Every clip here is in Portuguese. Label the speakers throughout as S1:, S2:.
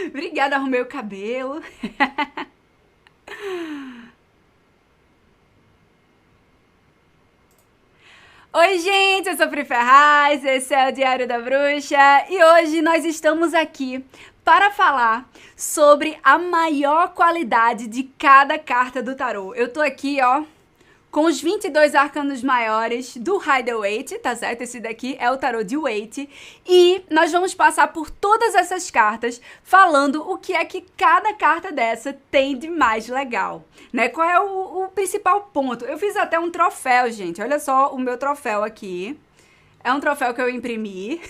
S1: Obrigada, arrumei o cabelo. Oi, gente, eu sou Pri Ferraz, esse é o Diário da Bruxa e hoje nós estamos aqui para falar sobre a maior qualidade de cada carta do tarô. Eu tô aqui, ó, com os 22 arcanos maiores do Rider-Waite, tá certo? Esse daqui é o tarô de Waite. E nós vamos passar por todas essas cartas falando o que é que cada carta dessa tem de mais legal, né? Qual é o principal ponto? Eu fiz até um troféu, gente. Olha só o meu troféu aqui. É um troféu que eu imprimi,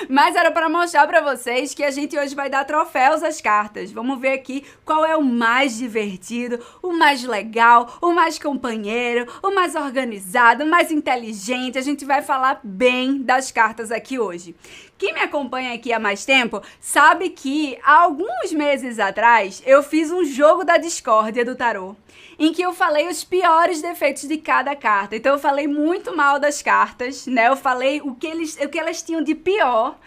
S1: mas era para mostrar para vocês que a gente hoje vai dar troféus às cartas. Vamos ver aqui qual é o mais divertido, o mais legal, o mais companheiro, o mais organizado, o mais inteligente. A gente vai falar bem das cartas aqui hoje. Quem me acompanha aqui há mais tempo sabe que há alguns meses atrás eu fiz um jogo da discórdia do tarô, em que eu falei os piores defeitos de cada carta. Então eu falei muito mal das cartas, né? Eu falei o que elas tinham de pior,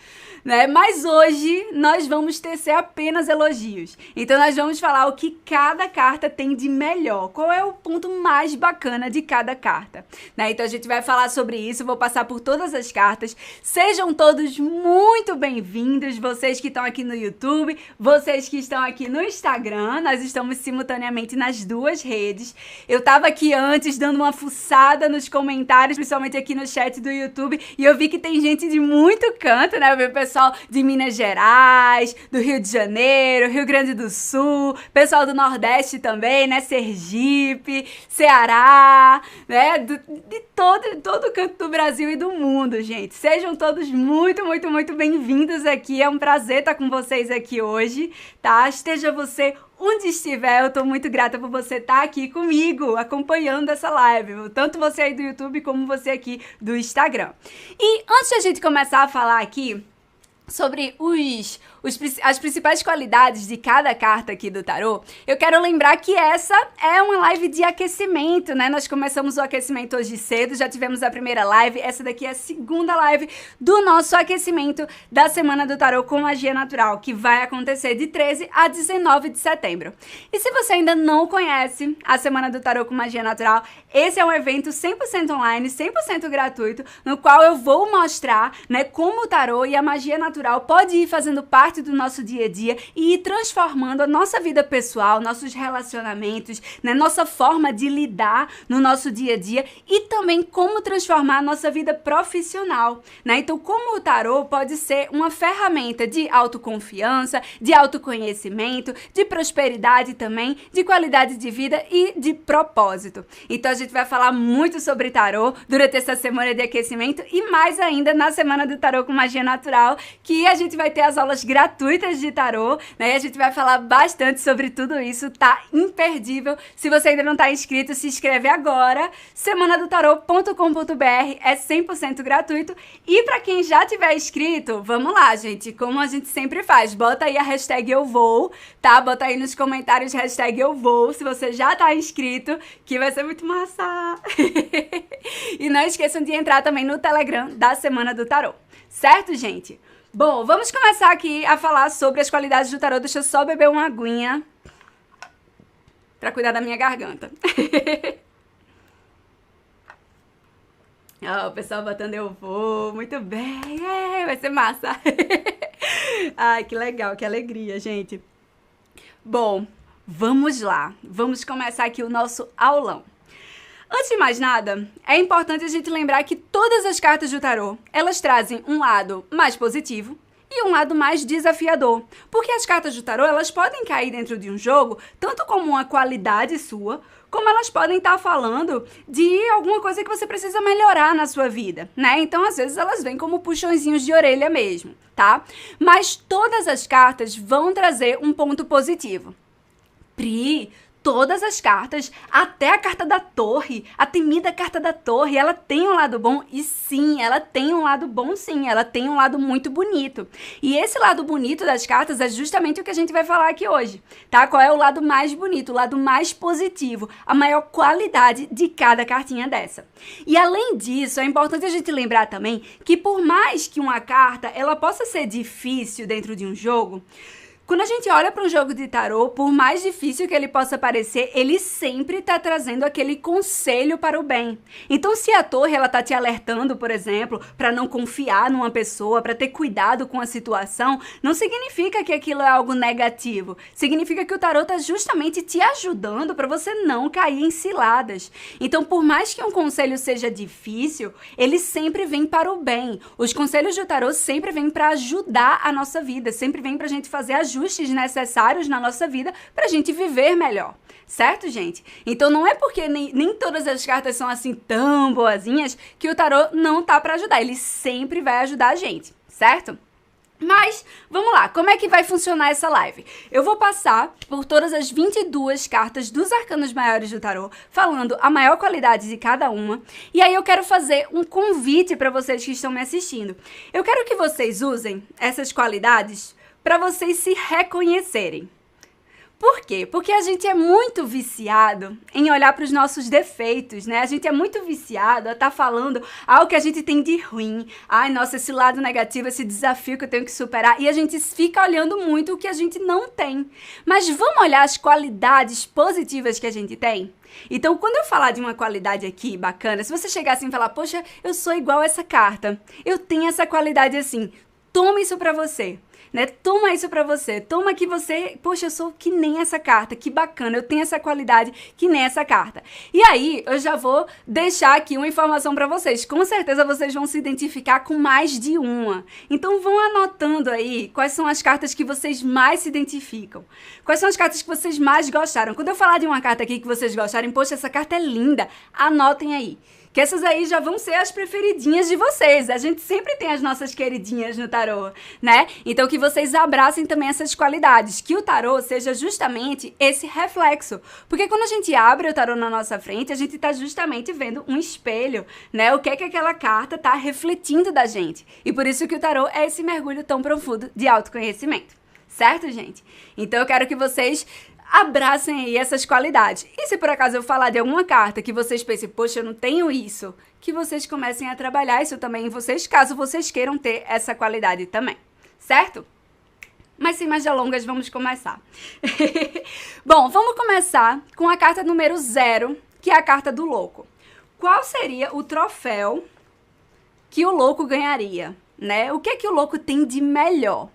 S1: né? Mas hoje nós vamos tecer apenas elogios. Então nós vamos falar o que cada carta tem de melhor. Qual é o ponto mais bacana de cada carta, né? Então a gente vai falar sobre isso, vou passar por todas as cartas. Sejam todos muito bem-vindos, vocês que estão aqui no YouTube, vocês que estão aqui no Instagram. Nós estamos simultaneamente nas duas redes. Eu tava aqui antes dando uma fuçada nos comentários, principalmente aqui no chat do YouTube, e eu vi que tem gente de muito canto, né? Eu vi o pessoal de Minas Gerais, do Rio de Janeiro, Rio Grande do Sul, pessoal do Nordeste também, né? Sergipe, Ceará, né? De todo canto do Brasil e do mundo, gente. Sejam todos muito bem-vindos aqui. É um prazer estar com vocês aqui hoje, tá? Esteja você onde estiver, eu tô muito grata por você estar aqui comigo, acompanhando essa live, tanto você aí do YouTube como você aqui do Instagram. E antes de a gente começar a falar aqui sobre as principais qualidades de cada carta aqui do tarô, eu quero lembrar que essa é uma live de aquecimento, né? Nós começamos o aquecimento hoje cedo, já tivemos a primeira live, essa daqui é a segunda live do nosso aquecimento da Semana do Tarô com Magia Natural, que vai acontecer de 13 a 19 de setembro. E se você ainda não conhece a Semana do Tarô com Magia Natural, esse é um evento 100% online, 100% gratuito, no qual eu vou mostrar, né, como o tarô e a magia natural pode ir fazendo parte do nosso dia a dia e ir transformando a nossa vida pessoal, nossos relacionamentos, né, nossa forma de lidar no nosso dia a dia e também como transformar a nossa vida profissional, né? Então, como o tarô pode ser uma ferramenta de autoconfiança, de autoconhecimento, de prosperidade também, de qualidade de vida e de propósito. Então, a gente vai falar muito sobre tarô durante essa semana de aquecimento e mais ainda na Semana do Tarô com Magia Natural, que a gente vai ter as aulas gratuitas de tarô, né? E a gente vai falar bastante sobre tudo isso, tá imperdível. Se você ainda não tá inscrito, se inscreve agora. semanadotarô.com.br é 100% gratuito. E pra quem já tiver inscrito, vamos lá, gente, como a gente sempre faz, bota aí a hashtag eu vou, tá? Bota aí nos comentários hashtag eu vou, se você já tá inscrito, que vai ser muito massa. E não esqueçam de entrar também no Telegram da Semana do Tarô, certo, gente? Bom, vamos começar aqui a falar sobre as qualidades do tarô. Deixa eu só beber uma aguinha pra cuidar da minha garganta. Ó, o pessoal botando eu vou, muito bem, vai ser massa. Ai, que legal, que alegria, gente. Bom, vamos lá, vamos começar aqui o nosso aulão. Antes de mais nada, é importante a gente lembrar que todas as cartas do tarô, elas trazem um lado mais positivo e um lado mais desafiador. Porque as cartas do tarô, elas podem cair dentro de um jogo, tanto como uma qualidade sua, como elas podem estar falando de alguma coisa que você precisa melhorar na sua vida, né? Então, às vezes, elas vêm como puxõezinhos de orelha mesmo, tá? Mas todas as cartas vão trazer um ponto positivo. Pri, todas as cartas, até a carta da torre, a temida carta da torre, ela tem um lado bom e sim, ela tem um lado bom sim, ela tem um lado muito bonito. E esse lado bonito das cartas é justamente o que a gente vai falar aqui hoje, tá? Qual é o lado mais bonito, o lado mais positivo, a maior qualidade de cada cartinha dessa. E além disso, é importante a gente lembrar também que por mais que uma carta ela possa ser difícil dentro de um jogo, quando a gente olha para um jogo de tarô, por mais difícil que ele possa parecer, ele sempre está trazendo aquele conselho para o bem. Então, se a torre ela está te alertando, por exemplo, para não confiar numa pessoa, para ter cuidado com a situação, não significa que aquilo é algo negativo. Significa que o tarô está justamente te ajudando para você não cair em ciladas. Então, por mais que um conselho seja difícil, ele sempre vem para o bem. Os conselhos do tarô sempre vêm para ajudar a nossa vida, sempre vêm para a gente fazer ajustes necessários na nossa vida para a gente viver melhor, certo, gente? Então não é porque nem todas as cartas são assim tão boazinhas que o tarô não tá para ajudar, ele sempre vai ajudar a gente, certo? Mas, vamos lá, como é que vai funcionar essa live? Eu vou passar por todas as 22 cartas dos arcanos maiores do tarô, falando a maior qualidade de cada uma, e aí eu quero fazer um convite para vocês que estão me assistindo. Eu quero que vocês usem essas qualidades para vocês se reconhecerem. Por quê? Porque a gente é muito viciado em olhar para os nossos defeitos, né? A gente é muito viciado a estar falando o que a gente tem de ruim. Ai, nossa, esse lado negativo, esse desafio que eu tenho que superar. E a gente fica olhando muito o que a gente não tem. Mas vamos olhar as qualidades positivas que a gente tem? Então, quando eu falar de uma qualidade aqui bacana, se você chegar assim e falar, poxa, eu sou igual a essa carta, eu tenho essa qualidade assim, toma isso pra você. Né? Toma isso pra você, toma que você, poxa, eu sou que nem essa carta, que bacana, eu tenho essa qualidade que nem essa carta. E aí, eu já vou deixar aqui uma informação pra vocês, com certeza vocês vão se identificar com mais de uma. Então vão anotando aí quais são as cartas que vocês mais se identificam, quais são as cartas que vocês mais gostaram. Quando eu falar de uma carta aqui que vocês gostarem, poxa, essa carta é linda, anotem aí. Que essas aí já vão ser as preferidinhas de vocês. A gente sempre tem as nossas queridinhas no tarô, né? Então que vocês abracem também essas qualidades. Que o tarô seja justamente esse reflexo. Porque quando a gente abre o tarô na nossa frente, a gente tá justamente vendo um espelho, né? O que é que aquela carta tá refletindo da gente. E por isso que o tarô é esse mergulho tão profundo de autoconhecimento. Certo, gente? Então eu quero que vocês abracem aí essas qualidades. E se por acaso eu falar de alguma carta que vocês pensem, poxa, eu não tenho isso, que vocês comecem a trabalhar isso também em vocês, caso vocês queiram ter essa qualidade também, certo? Mas sem mais delongas, vamos começar. Bom, vamos começar com a carta número 0, que é a carta do louco. Qual seria o troféu que o louco ganharia, né? O que é que o louco tem de melhor?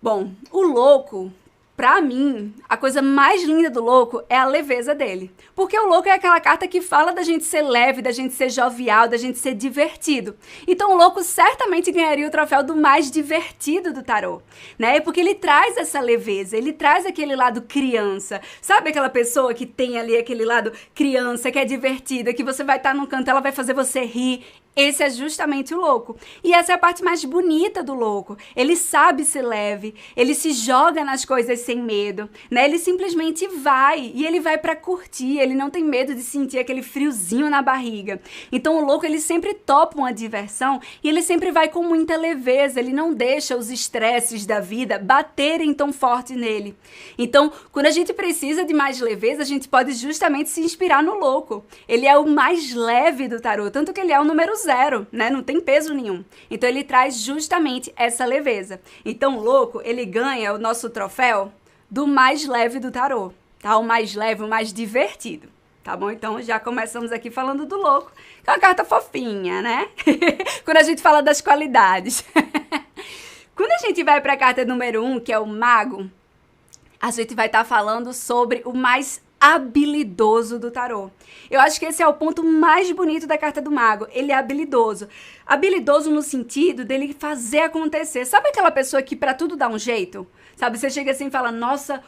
S1: Bom, o louco, pra mim, a coisa mais linda do louco é a leveza dele. Porque o louco é aquela carta que fala da gente ser leve, da gente ser jovial, da gente ser divertido. Então o louco certamente ganharia o troféu do mais divertido do tarô, né? Porque ele traz essa leveza, ele traz aquele lado criança. Sabe aquela pessoa que tem ali aquele lado criança, que é divertida, que você vai estar num canto, ela vai fazer você rir. Esse é justamente o louco. E essa é a parte mais bonita do louco. Ele sabe ser leve, ele se joga nas coisas sem medo, né? Ele simplesmente vai, e ele vai pra curtir, ele não tem medo de sentir aquele friozinho na barriga. Então o louco, ele sempre topa uma diversão e ele sempre vai com muita leveza, ele não deixa os estresses da vida baterem tão forte nele. Então, quando a gente precisa de mais leveza, a gente pode justamente se inspirar no louco. Ele é o mais leve do tarô, tanto que ele é o número 0, né? Não tem peso nenhum. Então ele traz justamente essa leveza. Então o louco, ele ganha o nosso troféu do mais leve do tarô, tá? O mais leve, o mais divertido, tá bom? Então já começamos aqui falando do louco, que é uma carta fofinha, né? Quando a gente fala das qualidades. Quando a gente vai para a carta número 1, que é o mago, a gente vai estar falando sobre o mais habilidoso do tarô. Eu acho que esse é o ponto mais bonito da carta do mago. Ele é habilidoso. Habilidoso no sentido dele fazer acontecer. Sabe aquela pessoa que pra tudo dá um jeito? Sabe, você chega assim e fala, nossa,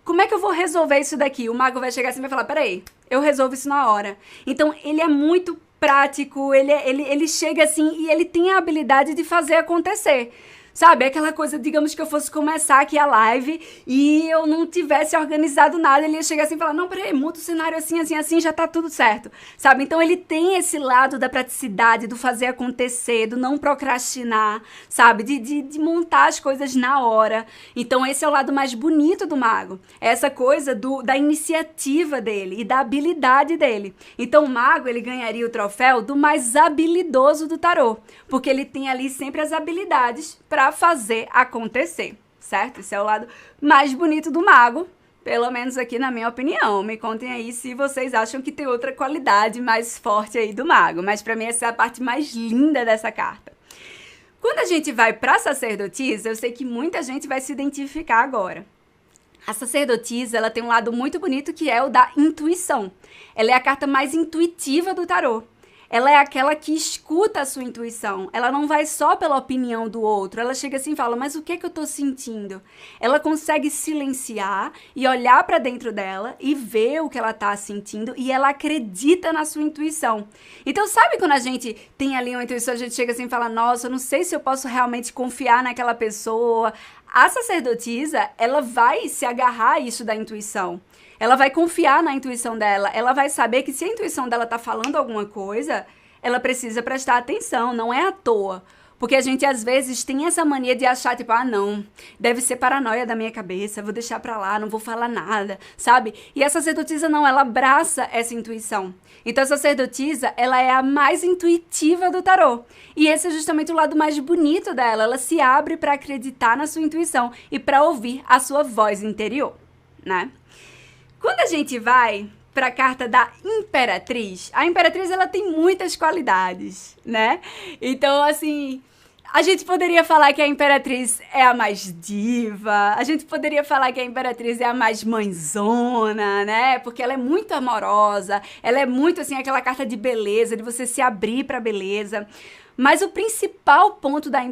S1: como é que eu vou resolver isso daqui? O mago vai chegar assim e vai falar, peraí, eu resolvo isso na hora. Então, ele é muito prático, ele chega assim e ele tem a habilidade de fazer acontecer. Sabe, aquela coisa, digamos que eu fosse começar aqui a live e eu não tivesse organizado nada, ele ia chegar assim e falar, não, peraí, muda o cenário assim, assim, assim, já tá tudo certo, sabe? Então ele tem esse lado da praticidade, do fazer acontecer, do não procrastinar, sabe? De montar as coisas na hora. Então esse é o lado mais bonito do mago, é essa coisa da iniciativa dele e da habilidade dele. Então o mago, ele ganharia o troféu do mais habilidoso do tarô, porque ele tem ali sempre as habilidades para fazer acontecer, certo? Esse é o lado mais bonito do mago, pelo menos aqui na minha opinião. Me contem aí se vocês acham que tem outra qualidade mais forte aí do mago, mas para mim essa é a parte mais linda dessa carta. Quando a gente vai para a sacerdotisa, eu sei que muita gente vai se identificar agora. A sacerdotisa, ela tem um lado muito bonito que é o da intuição. Ela é a carta mais intuitiva do tarô. Ela é aquela que escuta a sua intuição. Ela não vai só pela opinião do outro. Ela chega assim e fala, mas o que é que eu tô sentindo? Ela consegue silenciar e olhar para dentro dela e ver o que ela tá sentindo e ela acredita na sua intuição. Então, sabe quando a gente tem ali uma intuição, a gente chega assim e fala, nossa, eu não sei se eu posso realmente confiar naquela pessoa. A sacerdotisa, ela vai se agarrar a isso da intuição. Ela vai confiar na intuição dela. Ela vai saber que se a intuição dela tá falando alguma coisa, ela precisa prestar atenção, não é à toa. Porque a gente, às vezes, tem essa mania de achar, tipo, ah, não, deve ser paranoia da minha cabeça, vou deixar pra lá, não vou falar nada, sabe? E a sacerdotisa não, ela abraça essa intuição. Então, a sacerdotisa, ela é a mais intuitiva do tarô. E esse é justamente o lado mais bonito dela. Ela se abre pra acreditar na sua intuição e pra ouvir a sua voz interior, né? Quando a gente vai para a carta da Imperatriz, a Imperatriz, ela tem muitas qualidades, né? Então, assim, a gente poderia falar que a Imperatriz é a mais diva, a gente poderia falar que a Imperatriz é a mais mãezona, né? Porque ela é muito amorosa, ela é muito, assim, aquela carta de beleza, de você se abrir para beleza. Mas o principal ponto da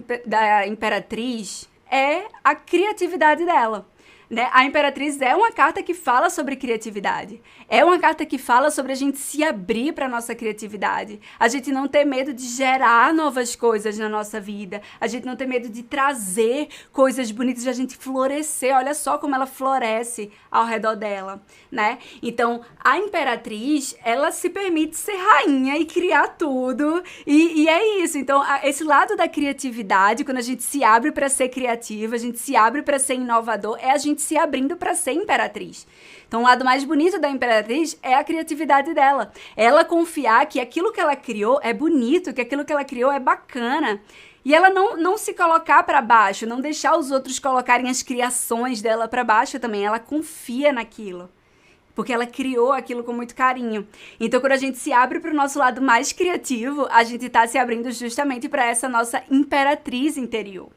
S1: Imperatriz é a criatividade dela. Né? A Imperatriz é uma carta que fala sobre criatividade. É uma carta que fala sobre a gente se abrir para a nossa criatividade. A gente não ter medo de gerar novas coisas na nossa vida. A gente não ter medo de trazer coisas bonitas, de a gente florescer. Olha só como ela floresce ao redor dela, né? Então, a Imperatriz, ela se permite ser rainha e criar tudo. E é isso. Então, esse lado da criatividade, quando a gente se abre para ser criativa, a gente se abre para ser inovador, é a gente se abrindo para ser imperatriz. Então, o lado mais bonito da Imperatriz é a criatividade dela. Ela confiar que aquilo que ela criou é bonito, que aquilo que ela criou é bacana. E ela não se colocar para baixo, não deixar os outros colocarem as criações dela para baixo também. Ela confia naquilo. Porque ela criou aquilo com muito carinho. Então, quando a gente se abre para o nosso lado mais criativo, a gente está se abrindo justamente para essa nossa imperatriz interior.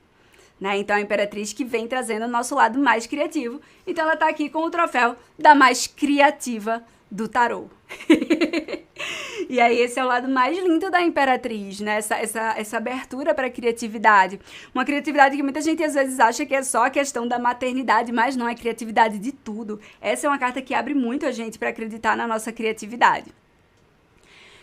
S1: Né? Então, a Imperatriz que vem trazendo o nosso lado mais criativo. Então, ela tá aqui com o troféu da mais criativa do tarô. E aí, esse é o lado mais lindo da Imperatriz, né? Essa abertura para a criatividade. Uma criatividade que muita gente às vezes acha que é só a questão da maternidade, mas não, é criatividade de tudo. Essa é uma carta que abre muito a gente para acreditar na nossa criatividade.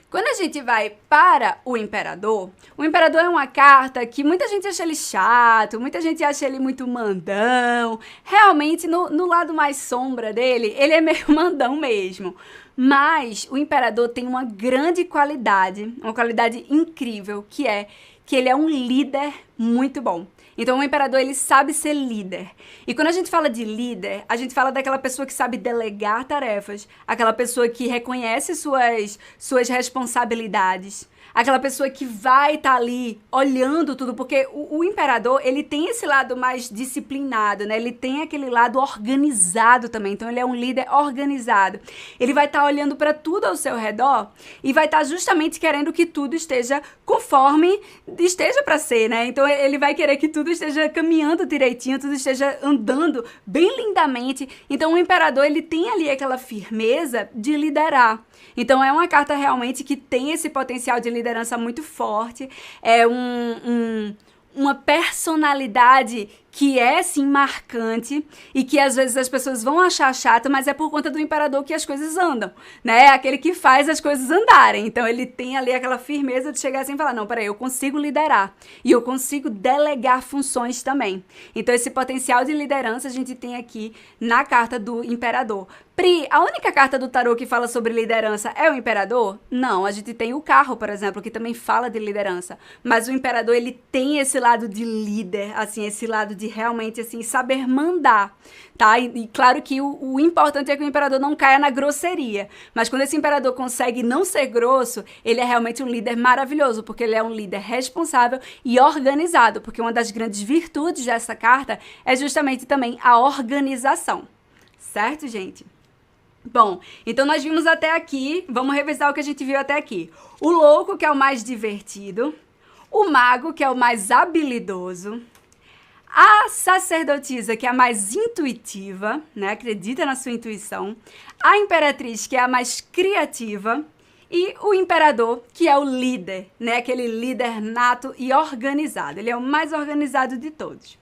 S1: Quando a gente vai para o Imperador é uma carta que muita gente acha ele chato, muita gente acha ele muito mandão. Realmente, no lado mais sombra dele, ele é meio mandão mesmo. Mas o Imperador tem uma grande qualidade, uma qualidade incrível, que é que ele é um líder muito bom. Então, o Imperador, ele sabe ser líder. E quando a gente fala de líder, a gente fala daquela pessoa que sabe delegar tarefas, aquela pessoa que reconhece suas responsabilidades, aquela pessoa que vai estar ali olhando tudo, porque o Imperador, ele tem esse lado mais disciplinado, né? Ele tem aquele lado organizado também, então ele é um líder organizado. Ele vai estar olhando para tudo ao seu redor e vai estar justamente querendo que tudo esteja conforme esteja para ser, né? Então ele vai querer que tudo esteja caminhando direitinho, tudo esteja andando bem lindamente. Então o Imperador, ele tem ali aquela firmeza de liderar. Então é uma carta realmente que tem esse potencial de liderança muito forte, é uma personalidade que é, sim, marcante e que às vezes as pessoas vão achar chato, mas é por conta do imperador que as coisas andam, né? É aquele que faz as coisas andarem. Então, ele tem ali aquela firmeza de chegar assim e falar, não, peraí, eu consigo liderar e eu consigo delegar funções também. Então, esse potencial de liderança a gente tem aqui na carta do imperador. Pri, a única carta do tarô que fala sobre liderança é o imperador? Não, a gente tem o carro, por exemplo, que também fala de liderança. Mas o imperador, ele tem esse lado de líder, assim, esse lado de realmente, assim, saber mandar, tá? E claro que o importante é que o imperador não caia na grosseria. Mas quando esse imperador consegue não ser grosso, ele é realmente um líder maravilhoso, porque ele é um líder responsável e organizado, porque uma das grandes virtudes dessa carta é justamente também a organização. Certo, gente? Bom, então nós vimos até aqui, vamos revisar o que a gente viu até aqui. O louco, que é o mais divertido, o mago, que é o mais habilidoso, a sacerdotisa, que é a mais intuitiva, né, acredita na sua intuição, a imperatriz, que é a mais criativa, e o imperador, que é o líder, né, aquele líder nato e organizado, ele é o mais organizado de todos.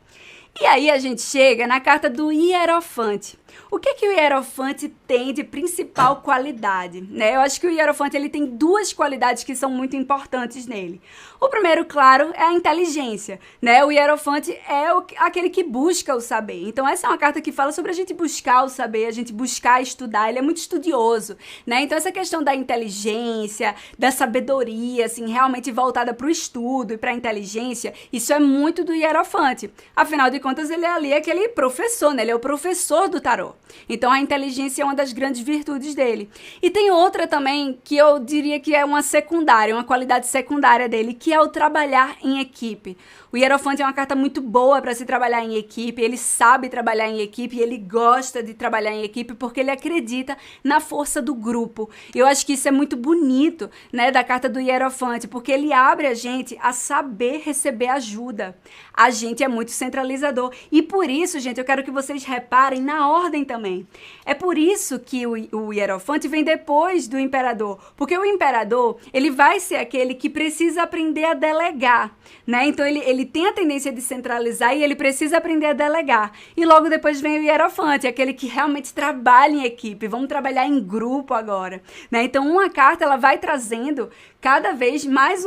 S1: E aí a gente chega na carta do Hierofante. O que o Hierofante tem de principal qualidade, né? Eu acho que o Hierofante, ele tem duas qualidades que são muito importantes nele. O primeiro, claro, é a inteligência, né? O Hierofante é aquele que busca o saber. Então, essa é uma carta que fala sobre a gente buscar o saber, a gente buscar estudar. Ele é muito estudioso, né? Então, essa questão da inteligência, da sabedoria, assim, realmente voltada para o estudo e para a inteligência, isso é muito do Hierofante. Afinal de contas, ele é ali aquele professor, né? Ele é o professor do tarô. Então, a inteligência é uma das grandes virtudes dele. E tem outra também que eu diria que é uma secundária, uma qualidade secundária dele, que é o trabalhar em equipe. O Hierofante é uma carta muito boa para se trabalhar em equipe, ele sabe trabalhar em equipe, ele gosta de trabalhar em equipe porque ele acredita na força do grupo. E eu acho que isso é muito bonito, né, da carta do Hierofante, porque ele abre a gente a saber receber ajuda. A gente é muito centralizador. E por isso, gente, eu quero que vocês reparem na ordem também. É por isso que o Hierofante vem depois do imperador, porque o imperador, ele vai ser aquele que precisa aprender a delegar, né? Então ele tem a tendência de centralizar e ele precisa aprender a delegar. E logo depois vem o Hierofante, aquele que realmente trabalha em equipe. Vamos trabalhar em grupo agora, né? Então uma carta, ela vai trazendo cada vez mais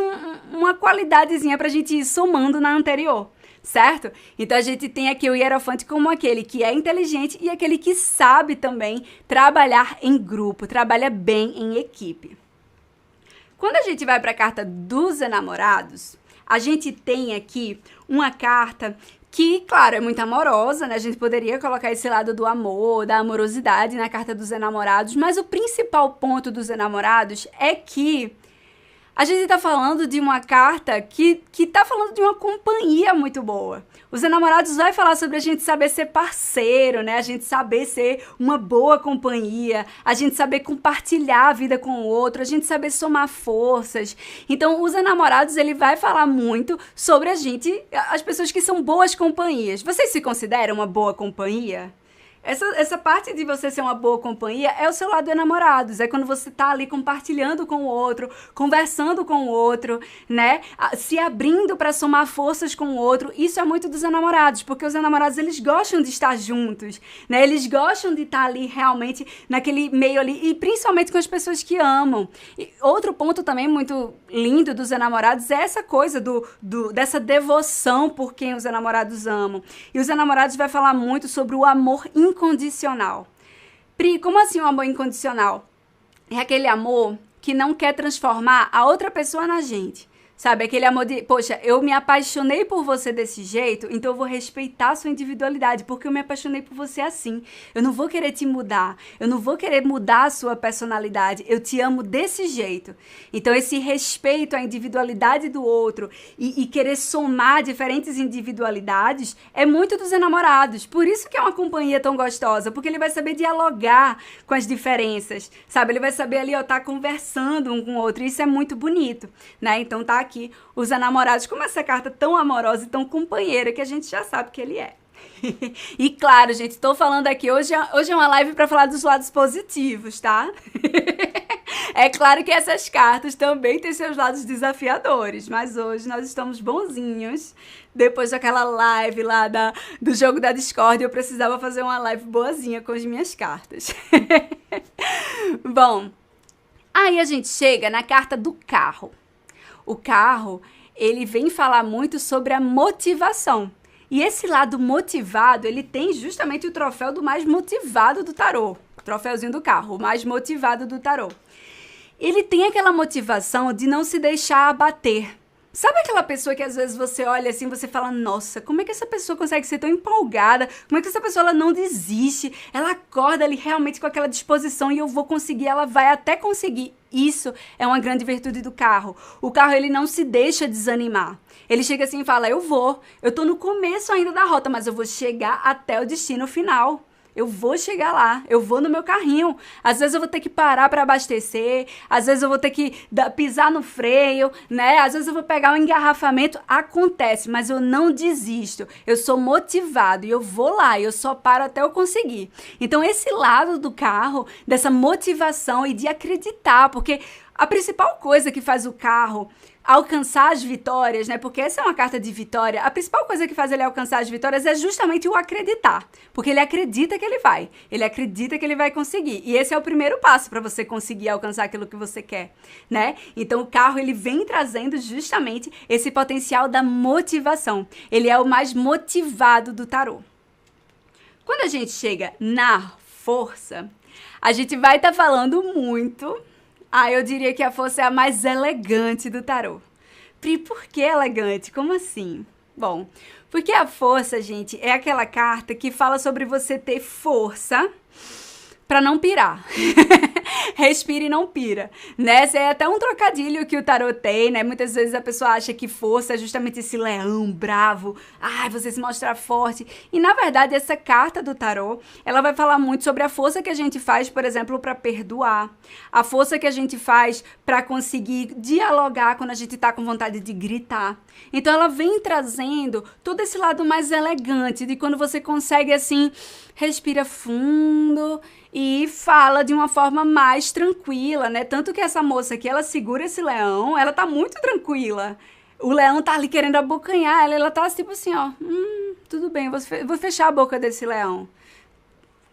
S1: uma qualidadezinha pra gente ir somando na anterior. Certo? Então a gente tem aqui o Hierofante como aquele que é inteligente e aquele que sabe também trabalhar em grupo, trabalha bem em equipe. Quando a gente vai para a carta dos enamorados, a gente tem aqui uma carta que, claro, é muito amorosa, né? A gente poderia colocar esse lado do amor, da amorosidade na carta dos enamorados, mas o principal ponto dos enamorados é que a gente tá falando de uma carta que tá falando de uma companhia muito boa. Os enamorados vai falar sobre a gente saber ser parceiro, né? A gente saber ser uma boa companhia, a gente saber compartilhar a vida com o outro, a gente saber somar forças. Então, os enamorados, ele vai falar muito sobre a gente, as pessoas que são boas companhias. Vocês se consideram uma boa companhia? Essa parte de você ser uma boa companhia é o seu lado enamorados, é quando você tá ali compartilhando com o outro, conversando com o outro, né? Se abrindo para somar forças com o outro. Isso é muito dos enamorados, porque os enamorados, eles gostam de estar juntos, né? Eles gostam de estar ali realmente naquele meio ali, e principalmente com as pessoas que amam. E outro ponto também muito lindo dos enamorados é essa coisa dessa devoção por quem os enamorados amam. E os enamorados vai falar muito sobre o amor incondicional. Pri, como assim um amor incondicional? É aquele amor que não quer transformar a outra pessoa na gente. Sabe, aquele amor de, poxa, eu me apaixonei por você desse jeito, então eu vou respeitar a sua individualidade, porque eu me apaixonei por você assim. Eu não vou querer te mudar, eu não vou querer mudar a sua personalidade, eu te amo desse jeito. Então esse respeito à individualidade do outro e querer somar diferentes individualidades é muito dos enamorados. Por isso que é uma companhia tão gostosa, porque ele vai saber dialogar com as diferenças, sabe? Ele vai saber ali, ó, tá conversando um com o outro, e isso é muito bonito, né? Então tá aqui os enamorados, como essa carta tão amorosa e tão companheira que a gente já sabe que ele é. E claro, gente, tô falando aqui, hoje é uma live pra falar dos lados positivos, tá? É claro que essas cartas também têm seus lados desafiadores, mas hoje nós estamos bonzinhos. Depois daquela live lá do jogo da Discord, eu precisava fazer uma live boazinha com as minhas cartas. Bom, aí a gente chega na carta do carro. O carro, ele vem falar muito sobre a motivação. E esse lado motivado, ele tem justamente o troféu do mais motivado do tarô. O troféuzinho do carro, o mais motivado do tarô. Ele tem aquela motivação de não se deixar abater. Sabe aquela pessoa que às vezes você olha assim, você fala, nossa, como é que essa pessoa consegue ser tão empolgada? Como é que essa pessoa ela não desiste? Ela acorda ali realmente com aquela disposição e eu vou conseguir, ela vai até conseguir. Isso é uma grande virtude do carro. O carro, ele não se deixa desanimar. Ele chega assim e fala, eu tô no começo ainda da rota, mas eu vou chegar até o destino final. Eu vou chegar lá, eu vou no meu carrinho. Às vezes eu vou ter que parar para abastecer, às vezes eu vou ter que pisar no freio, né? Às vezes eu vou pegar um engarrafamento, acontece, mas eu não desisto. Eu sou motivado e eu vou lá, eu só paro até eu conseguir. Então esse lado do carro, dessa motivação e de acreditar, porque a principal coisa que faz o carro alcançar as vitórias, né? Porque essa é uma carta de vitória. A principal coisa que faz ele alcançar as vitórias é justamente o acreditar. Porque ele acredita que ele vai. Ele acredita que ele vai conseguir. E esse é o primeiro passo para você conseguir alcançar aquilo que você quer, né? Então o carro, ele vem trazendo justamente esse potencial da motivação. Ele é o mais motivado do tarô. Quando a gente chega na força, a gente vai estar falando muito... eu diria que a força é a mais elegante do tarô. Pri, por que elegante? Como assim? Bom, porque a força, gente, é aquela carta que fala sobre você ter força para não pirar. Respira e não pira, né? Esse é até um trocadilho que o tarô tem, né? Muitas vezes a pessoa acha que força é justamente esse leão bravo, você se mostrar forte. E na verdade essa carta do tarô, ela vai falar muito sobre a força que a gente faz, por exemplo, para perdoar, a força que a gente faz para conseguir dialogar quando a gente tá com vontade de gritar. Então ela vem trazendo todo esse lado mais elegante de quando você consegue assim, respira fundo e fala de uma forma mais tranquila, né? Tanto que essa moça aqui, ela segura esse leão, ela tá muito tranquila. O leão tá ali querendo abocanhar ela tá tipo assim, ó, tudo bem, eu vou fechar a boca desse leão.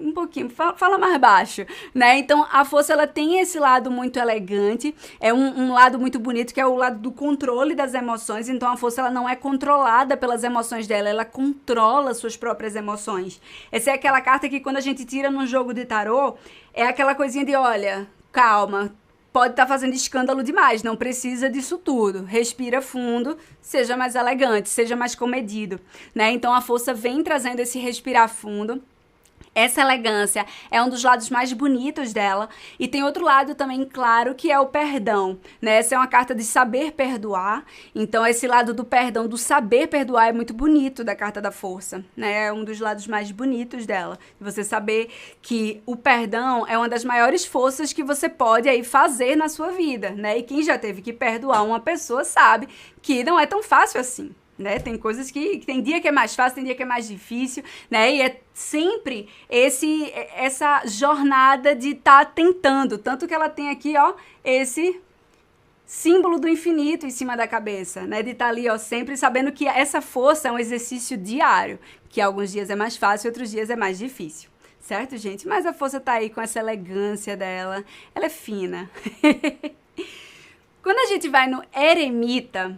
S1: Um pouquinho, fala mais baixo, né? Então, a força, ela tem esse lado muito elegante, é um lado muito bonito, que é o lado do controle das emoções. Então, a força, ela não é controlada pelas emoções dela, ela controla suas próprias emoções. Essa é aquela carta que, quando a gente tira num jogo de tarô, é aquela coisinha de, olha, calma, pode estar fazendo escândalo demais, não precisa disso tudo. Respira fundo, seja mais elegante, seja mais comedido, né? Então, a força vem trazendo esse respirar fundo. Essa elegância é um dos lados mais bonitos dela. E tem outro lado também, claro, que é o perdão, né? Essa é uma carta de saber perdoar. Então, esse lado do perdão, do saber perdoar, é muito bonito da carta da força, né? É um dos lados mais bonitos dela. Você saber que o perdão é uma das maiores forças que você pode aí fazer na sua vida, né? E quem já teve que perdoar uma pessoa sabe que não é tão fácil assim. Né? Tem coisas que tem dia que é mais fácil, tem dia que é mais difícil, né? E é sempre essa jornada de estar tentando, tanto que ela tem aqui, ó, esse símbolo do infinito em cima da cabeça, né? De estar ali, ó, sempre sabendo que essa força é um exercício diário, que alguns dias é mais fácil, outros dias é mais difícil. Certo, gente? Mas a força tá aí com essa elegância dela, ela é fina. Quando a gente vai no eremita,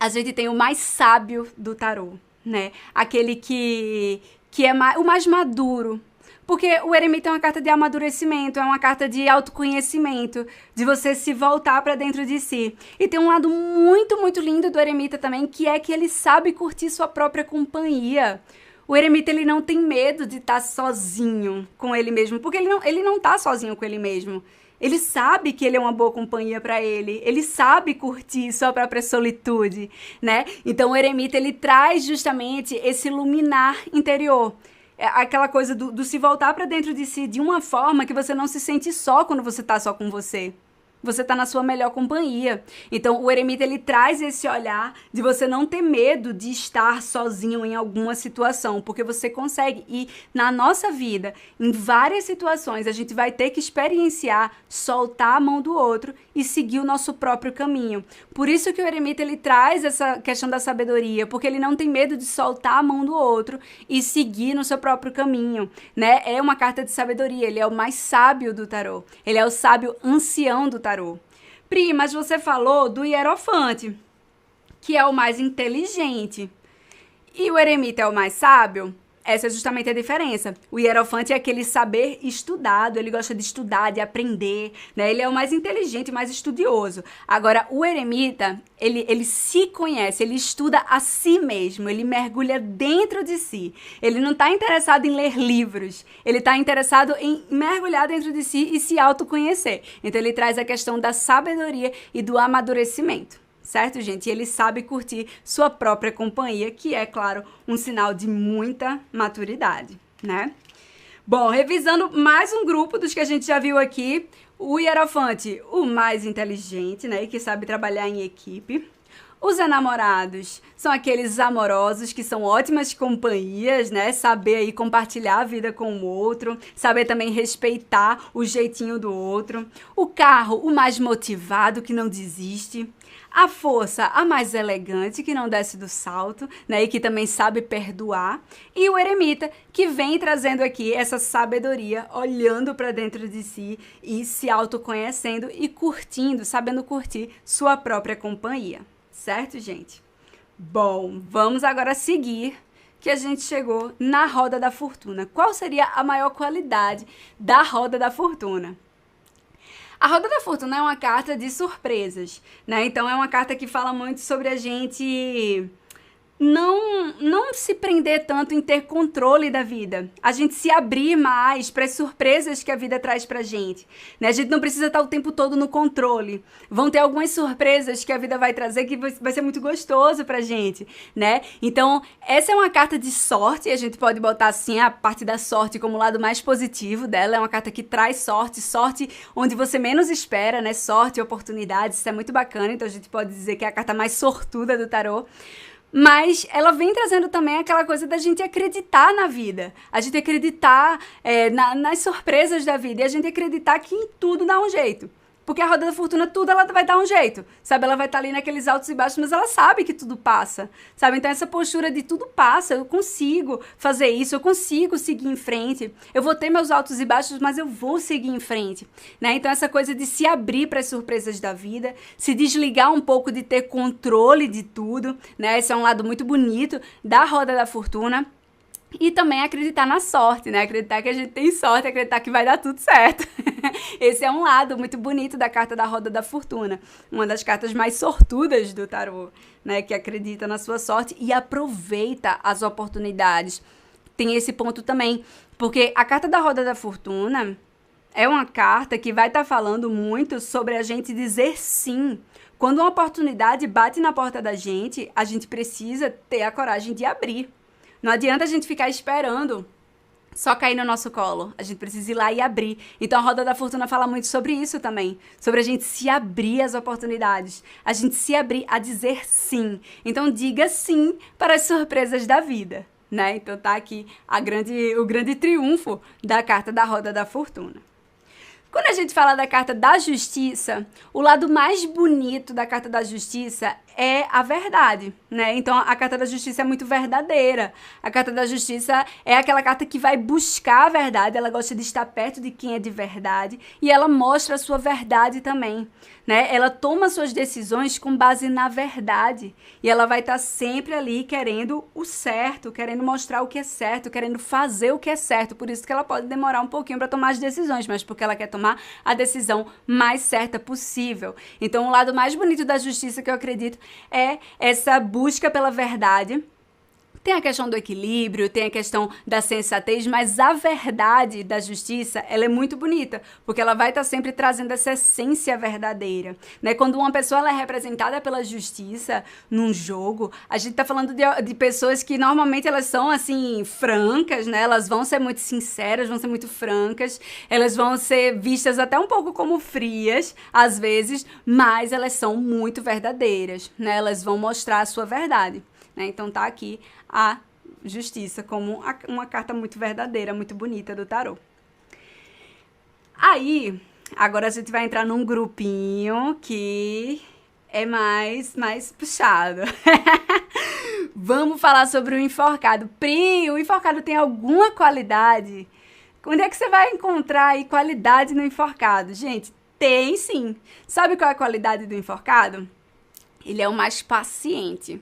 S1: a gente tem o mais sábio do tarô, né? Aquele que é o mais maduro. Porque o eremita é uma carta de amadurecimento, é uma carta de autoconhecimento, de você se voltar para dentro de si. E tem um lado muito, muito lindo do eremita também, que é que ele sabe curtir sua própria companhia. O eremita, ele não tem medo de estar sozinho com ele mesmo, porque ele não tá sozinho com ele mesmo. Ele sabe que ele é uma boa companhia para ele sabe curtir sua própria solitude, né? Então o eremita, ele traz justamente esse luminar interior, aquela coisa do se voltar para dentro de si de uma forma que você não se sente só quando você tá só com você, você tá na sua melhor companhia. Então, o eremita, ele traz esse olhar de você não ter medo de estar sozinho em alguma situação, porque você consegue. E na nossa vida, em várias situações, a gente vai ter que experienciar, soltar a mão do outro e seguir o nosso próprio caminho. Por isso que o eremita, ele traz essa questão da sabedoria, porque ele não tem medo de soltar a mão do outro e seguir no seu próprio caminho, né? É uma carta de sabedoria, ele é o mais sábio do tarô. Ele é o sábio ancião do tarô. Pri, mas você falou do hierofante, que é o mais inteligente. E o eremita é o mais sábio? Essa é justamente a diferença. O hierofante é aquele saber estudado, ele gosta de estudar, de aprender, né? Ele é o mais inteligente, mais estudioso. Agora, o eremita, ele se conhece, ele estuda a si mesmo, ele mergulha dentro de si. Ele não está interessado em ler livros, ele está interessado em mergulhar dentro de si e se autoconhecer. Então, ele traz a questão da sabedoria e do amadurecimento. Certo, gente? E ele sabe curtir sua própria companhia, que é, claro, um sinal de muita maturidade, né? Bom, revisando mais um grupo dos que a gente já viu aqui, o hierofante, o mais inteligente, né? E que sabe trabalhar em equipe. Os enamorados são aqueles amorosos que são ótimas companhias, né? Saber aí compartilhar a vida com o outro, saber também respeitar o jeitinho do outro. O carro, o mais motivado, que não desiste. A força, a mais elegante, que não desce do salto, né? E que também sabe perdoar. E o eremita, que vem trazendo aqui essa sabedoria, olhando para dentro de si e se autoconhecendo e curtindo, sabendo curtir sua própria companhia. Certo, gente? Bom, vamos agora seguir, que a gente chegou na roda da fortuna. Qual seria a maior qualidade da roda da fortuna? A roda da fortuna é uma carta de surpresas, né? Então é uma carta que fala muito sobre a gente não se prender tanto em ter controle da vida. A gente se abrir mais para as surpresas que a vida traz pra gente, né? A gente não precisa estar o tempo todo no controle. Vão ter algumas surpresas que a vida vai trazer que vai ser muito gostoso pra gente, né? Então, essa é uma carta de sorte, a gente pode botar assim a parte da sorte como o lado mais positivo dela. É uma carta que traz sorte, sorte onde você menos espera, né? Sorte e oportunidades, isso é muito bacana. Então, a gente pode dizer que é a carta mais sortuda do tarô. Mas ela vem trazendo também aquela coisa da gente acreditar na vida. A gente acreditar nas surpresas da vida. E a gente acreditar que em tudo dá um jeito. Porque a roda da fortuna, tudo ela vai dar um jeito, sabe? Ela vai estar ali naqueles altos e baixos, mas ela sabe que tudo passa, sabe? Então essa postura de tudo passa, eu consigo fazer isso, eu consigo seguir em frente, eu vou ter meus altos e baixos, mas eu vou seguir em frente, né? Então essa coisa de se abrir para as surpresas da vida, se desligar um pouco de ter controle de tudo, né? Esse é um lado muito bonito da roda da fortuna. E também acreditar na sorte, né? Acreditar que a gente tem sorte, acreditar que vai dar tudo certo. Esse é um lado muito bonito da carta da Roda da Fortuna. Uma das cartas mais sortudas do tarô, né? Que acredita na sua sorte e aproveita as oportunidades. Tem esse ponto também, porque a carta da Roda da Fortuna é uma carta que vai estar falando muito sobre a gente dizer sim. Quando uma oportunidade bate na porta da gente, a gente precisa ter a coragem de abrir. Não adianta a gente ficar esperando só cair no nosso colo. A gente precisa ir lá e abrir. Então a Roda da Fortuna fala muito sobre isso também. Sobre a gente se abrir às oportunidades. A gente se abrir a dizer sim. Então diga sim para as surpresas da vida, né? Então tá aqui o grande triunfo da carta da Roda da Fortuna. Quando a gente fala da carta da justiça, o lado mais bonito da carta da justiça é a verdade, né? Então, a carta da justiça é muito verdadeira. A carta da justiça é aquela carta que vai buscar a verdade, ela gosta de estar perto de quem é de verdade e ela mostra a sua verdade também, né? Ela toma suas decisões com base na verdade e ela vai estar sempre ali querendo o certo, querendo mostrar o que é certo, querendo fazer o que é certo. Por isso que ela pode demorar um pouquinho para tomar as decisões, mas porque ela quer tomar a decisão mais certa possível. Então, o lado mais bonito da justiça que eu acredito é essa busca pela verdade, Tem a questão do equilíbrio, tem a questão da sensatez, mas a verdade da justiça, ela é muito bonita, porque ela vai estar sempre trazendo essa essência verdadeira, né? Quando uma pessoa ela é representada pela justiça num jogo, a gente tá falando de pessoas que normalmente elas são, assim, francas, né? Elas vão ser muito sinceras, vão ser muito francas, elas vão ser vistas até um pouco como frias, às vezes, mas elas são muito verdadeiras, né? Elas vão mostrar a sua verdade. Né? Então tá aqui a justiça como uma carta muito verdadeira, muito bonita do tarô. Aí, agora a gente vai entrar num grupinho que é mais puxado. Vamos falar sobre o enforcado. Pri, o enforcado tem alguma qualidade? Onde é que você vai encontrar aí qualidade no enforcado? Gente, tem sim. Sabe qual é a qualidade do enforcado? Ele é o mais paciente.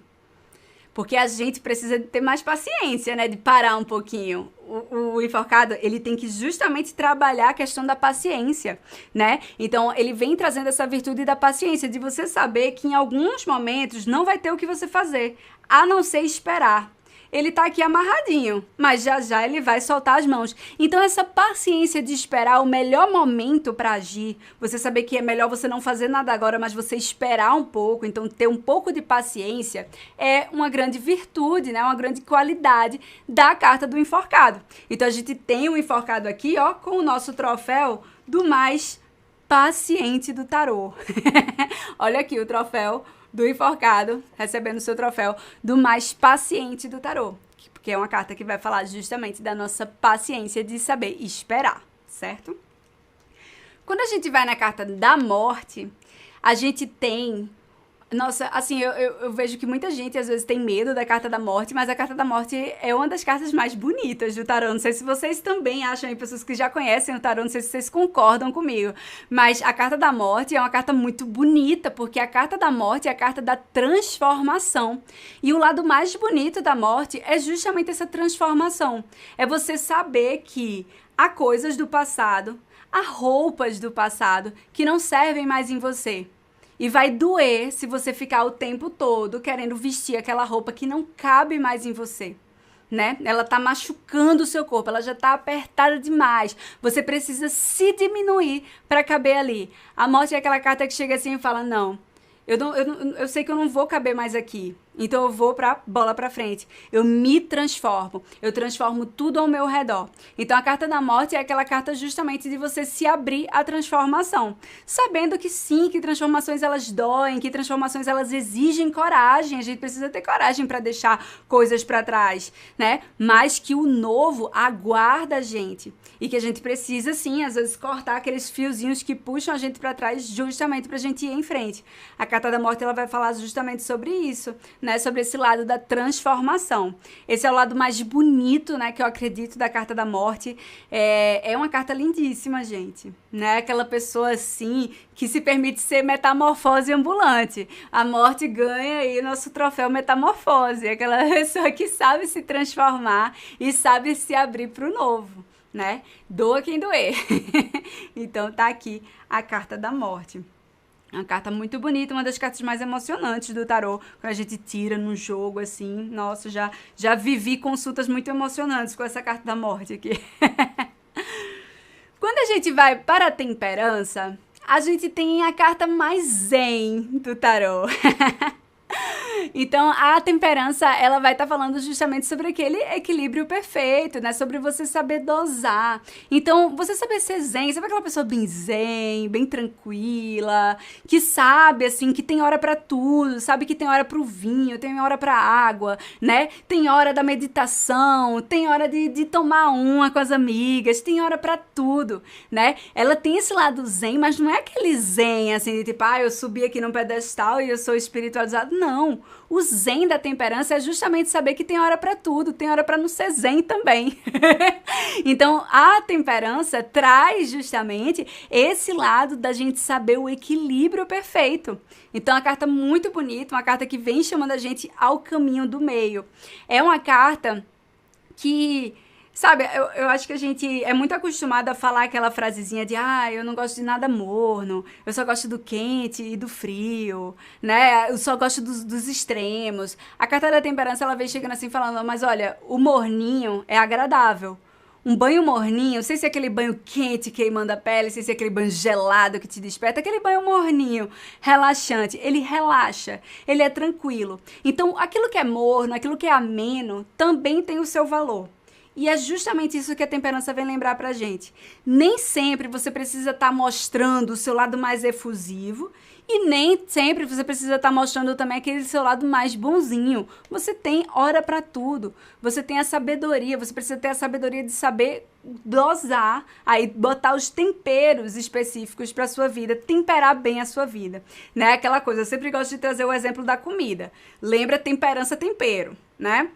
S1: Porque a gente precisa ter mais paciência, né? De parar um pouquinho. O enforcado, ele tem que justamente trabalhar a questão da paciência, né? Então, ele vem trazendo essa virtude da paciência, de você saber que em alguns momentos não vai ter o que você fazer, a não ser esperar. Ele tá aqui amarradinho, mas já já ele vai soltar as mãos. Então essa paciência de esperar o melhor momento para agir, você saber que é melhor você não fazer nada agora, mas você esperar um pouco, então ter um pouco de paciência é uma grande virtude, né? Uma grande qualidade da carta do enforcado. Então a gente tem o enforcado aqui, ó, com o nosso troféu do mais paciente do tarô. Olha aqui o troféu do enforcado, recebendo o seu troféu do mais paciente do tarô, porque é uma carta que vai falar justamente da nossa paciência de saber esperar, certo? Quando a gente vai na carta da morte, a gente tem... Nossa, assim, eu vejo que muita gente às vezes tem medo da carta da morte, mas a carta da morte é uma das cartas mais bonitas do tarô. Não sei se vocês também acham, aí, pessoas que já conhecem o tarô, não sei se vocês concordam comigo, mas a carta da morte é uma carta muito bonita, porque a carta da morte é a carta da transformação. E o lado mais bonito da morte é justamente essa transformação. É você saber que há coisas do passado, há roupas do passado que não servem mais em você. E vai doer se você ficar o tempo todo querendo vestir aquela roupa que não cabe mais em você, né? Ela tá machucando o seu corpo, ela já tá apertada demais. Você precisa se diminuir para caber ali. A morte é aquela carta que chega assim e fala, não, eu sei que eu não vou caber mais aqui. Então eu vou pra bola pra frente. Eu me transformo. Eu transformo tudo ao meu redor. Então a carta da morte é aquela carta justamente de você se abrir à transformação. Sabendo que sim, que transformações elas doem, que transformações elas exigem coragem. A gente precisa ter coragem para deixar coisas para trás, né? Mas que o novo aguarda a gente. E que a gente precisa sim, às vezes, cortar aqueles fiozinhos que puxam a gente para trás justamente pra gente ir em frente. A carta da morte ela vai falar justamente sobre isso, né, sobre esse lado da transformação. Esse é o lado mais bonito, né, que eu acredito da carta da morte. É uma carta lindíssima, gente, né? Aquela pessoa assim que se permite ser metamorfose ambulante. A morte ganha aí nosso troféu metamorfose. Aquela pessoa que sabe se transformar e sabe se abrir para o novo, né? Doa quem doer. Então tá aqui a carta da morte. Uma carta muito bonita, uma das cartas mais emocionantes do tarô, quando a gente tira num jogo, assim. Nossa, já vivi consultas muito emocionantes com essa carta da morte aqui. Quando a gente vai para a temperança, a gente tem a carta mais zen do tarô. Então, a temperança, ela vai estar falando justamente sobre aquele equilíbrio perfeito, né? Sobre você saber dosar. Então, você saber ser zen, sabe aquela pessoa bem zen, bem tranquila, que sabe, assim, que tem hora pra tudo, sabe que tem hora pro vinho, tem hora pra água, né? Tem hora da meditação, tem hora de tomar uma com as amigas, tem hora pra tudo, né? Ela tem esse lado zen, mas não é aquele zen, assim, de tipo, eu subi aqui num pedestal e eu sou espiritualizado. Não. O zen da temperança é justamente saber que tem hora pra tudo, tem hora pra não ser zen também. Então, a temperança traz justamente esse lado da gente saber o equilíbrio perfeito. Então, a carta muito bonita, uma carta que vem chamando a gente ao caminho do meio. É uma carta que Sabe, eu acho que a gente é muito acostumado a falar aquela frasezinha de eu não gosto de nada morno, eu só gosto do quente e do frio, né? Eu só gosto dos extremos. A carta da temperança, ela vem chegando assim falando, mas olha, o morninho é agradável. Um banho morninho, sem ser aquele banho quente queimando a pele, sem ser aquele banho gelado que te desperta, aquele banho morninho, relaxante, ele relaxa, ele é tranquilo. Então, aquilo que é morno, aquilo que é ameno, também tem o seu valor. E é justamente isso que a temperança vem lembrar pra gente. Nem sempre você precisa estar mostrando o seu lado mais efusivo e nem sempre você precisa estar mostrando também aquele seu lado mais bonzinho. Você tem hora pra tudo. Você tem a sabedoria, você precisa ter a sabedoria de saber dosar, aí botar os temperos específicos pra sua vida, temperar bem a sua vida, né? Aquela coisa, eu sempre gosto de trazer o exemplo da comida. Lembra temperança, tempero, né?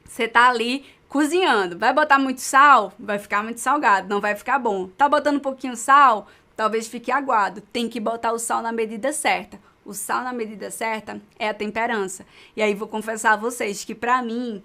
S1: Você tá ali cozinhando, vai botar muito sal? Vai ficar muito salgado, não vai ficar bom. Tá botando um pouquinho sal? Talvez fique aguado. Tem que botar o sal na medida certa. O sal na medida certa é a temperança. E aí vou confessar a vocês que pra mim,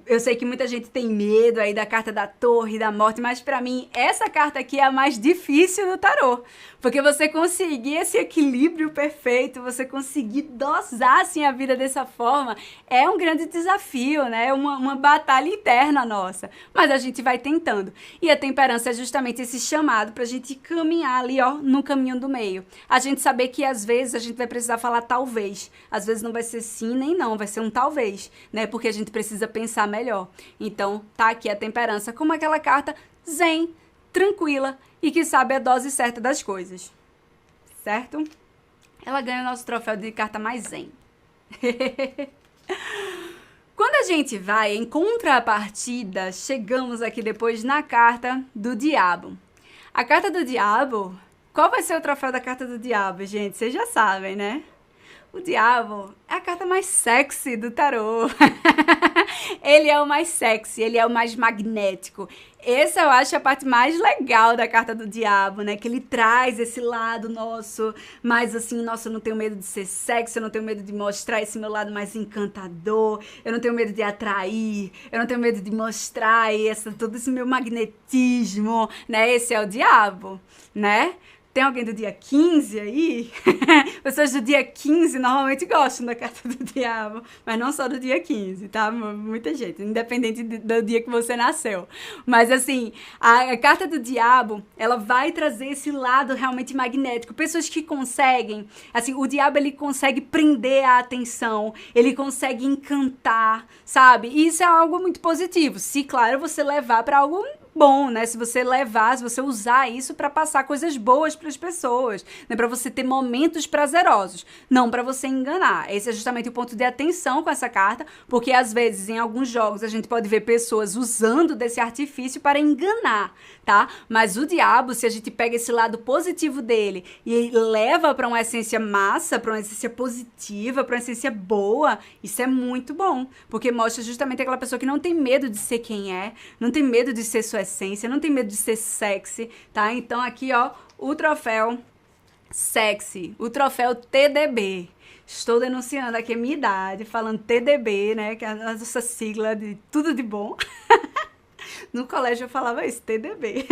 S1: eu sei que muita gente tem medo aí da carta da torre, da morte, mas pra mim, essa carta aqui é a mais difícil do tarô. Porque você conseguir esse equilíbrio perfeito, você conseguir dosar assim a vida dessa forma, é um grande desafio, né? É uma batalha interna nossa. Mas a gente vai tentando. E a temperança é justamente esse chamado pra gente caminhar ali, ó, no caminho do meio. A gente saber que às vezes a gente vai precisar falar talvez. Às vezes não vai ser sim nem não, vai ser um talvez, né? Porque a gente precisa pensar melhor. Então, tá aqui a temperança como aquela carta zen, tranquila e que sabe a dose certa das coisas. Certo? Ela ganha o nosso troféu de carta mais zen. Quando a gente vai em contrapartida, chegamos aqui depois na carta do diabo. A carta do diabo, qual vai ser o troféu da carta do diabo, gente? Vocês já sabem, né? O diabo é a carta mais sexy do tarô. Ele é o mais sexy, ele é o mais magnético. Essa eu acho a parte mais legal da carta do diabo, né? Que ele traz esse lado nosso, mais assim, nossa, eu não tenho medo de ser sexy, eu não tenho medo de mostrar esse meu lado mais encantador, eu não tenho medo de atrair, eu não tenho medo de mostrar todo esse meu magnetismo, né? Esse é o diabo, né? Tem alguém do dia 15 aí? Pessoas do dia 15 normalmente gostam da carta do diabo, mas não só do dia 15, tá? Muita gente, independente do dia que você nasceu. Mas assim, a carta do diabo, ela vai trazer esse lado realmente magnético. Pessoas que conseguem, assim, o diabo ele consegue prender a atenção, ele consegue encantar, sabe? E isso é algo muito positivo. Se, claro, você levar para algo bom, né? Se você usar isso para passar coisas boas para as pessoas, né? Para você ter momentos prazerosos, não para você enganar. Esse é justamente o ponto de atenção com essa carta, porque às vezes em alguns jogos a gente pode ver pessoas usando desse artifício para enganar, tá? Mas o diabo, se a gente pega esse lado positivo dele e leva para uma essência massa, para uma essência positiva, para uma essência boa, isso é muito bom, porque mostra justamente aquela pessoa que não tem medo de ser quem é, não tem medo de ser sua essência, não tem medo de ser sexy, tá? Então aqui, ó, o troféu sexy, o troféu TDB. Estou denunciando aqui a minha idade, falando TDB, né? Que é a nossa sigla de tudo de bom. No colégio eu falava isso, TDB.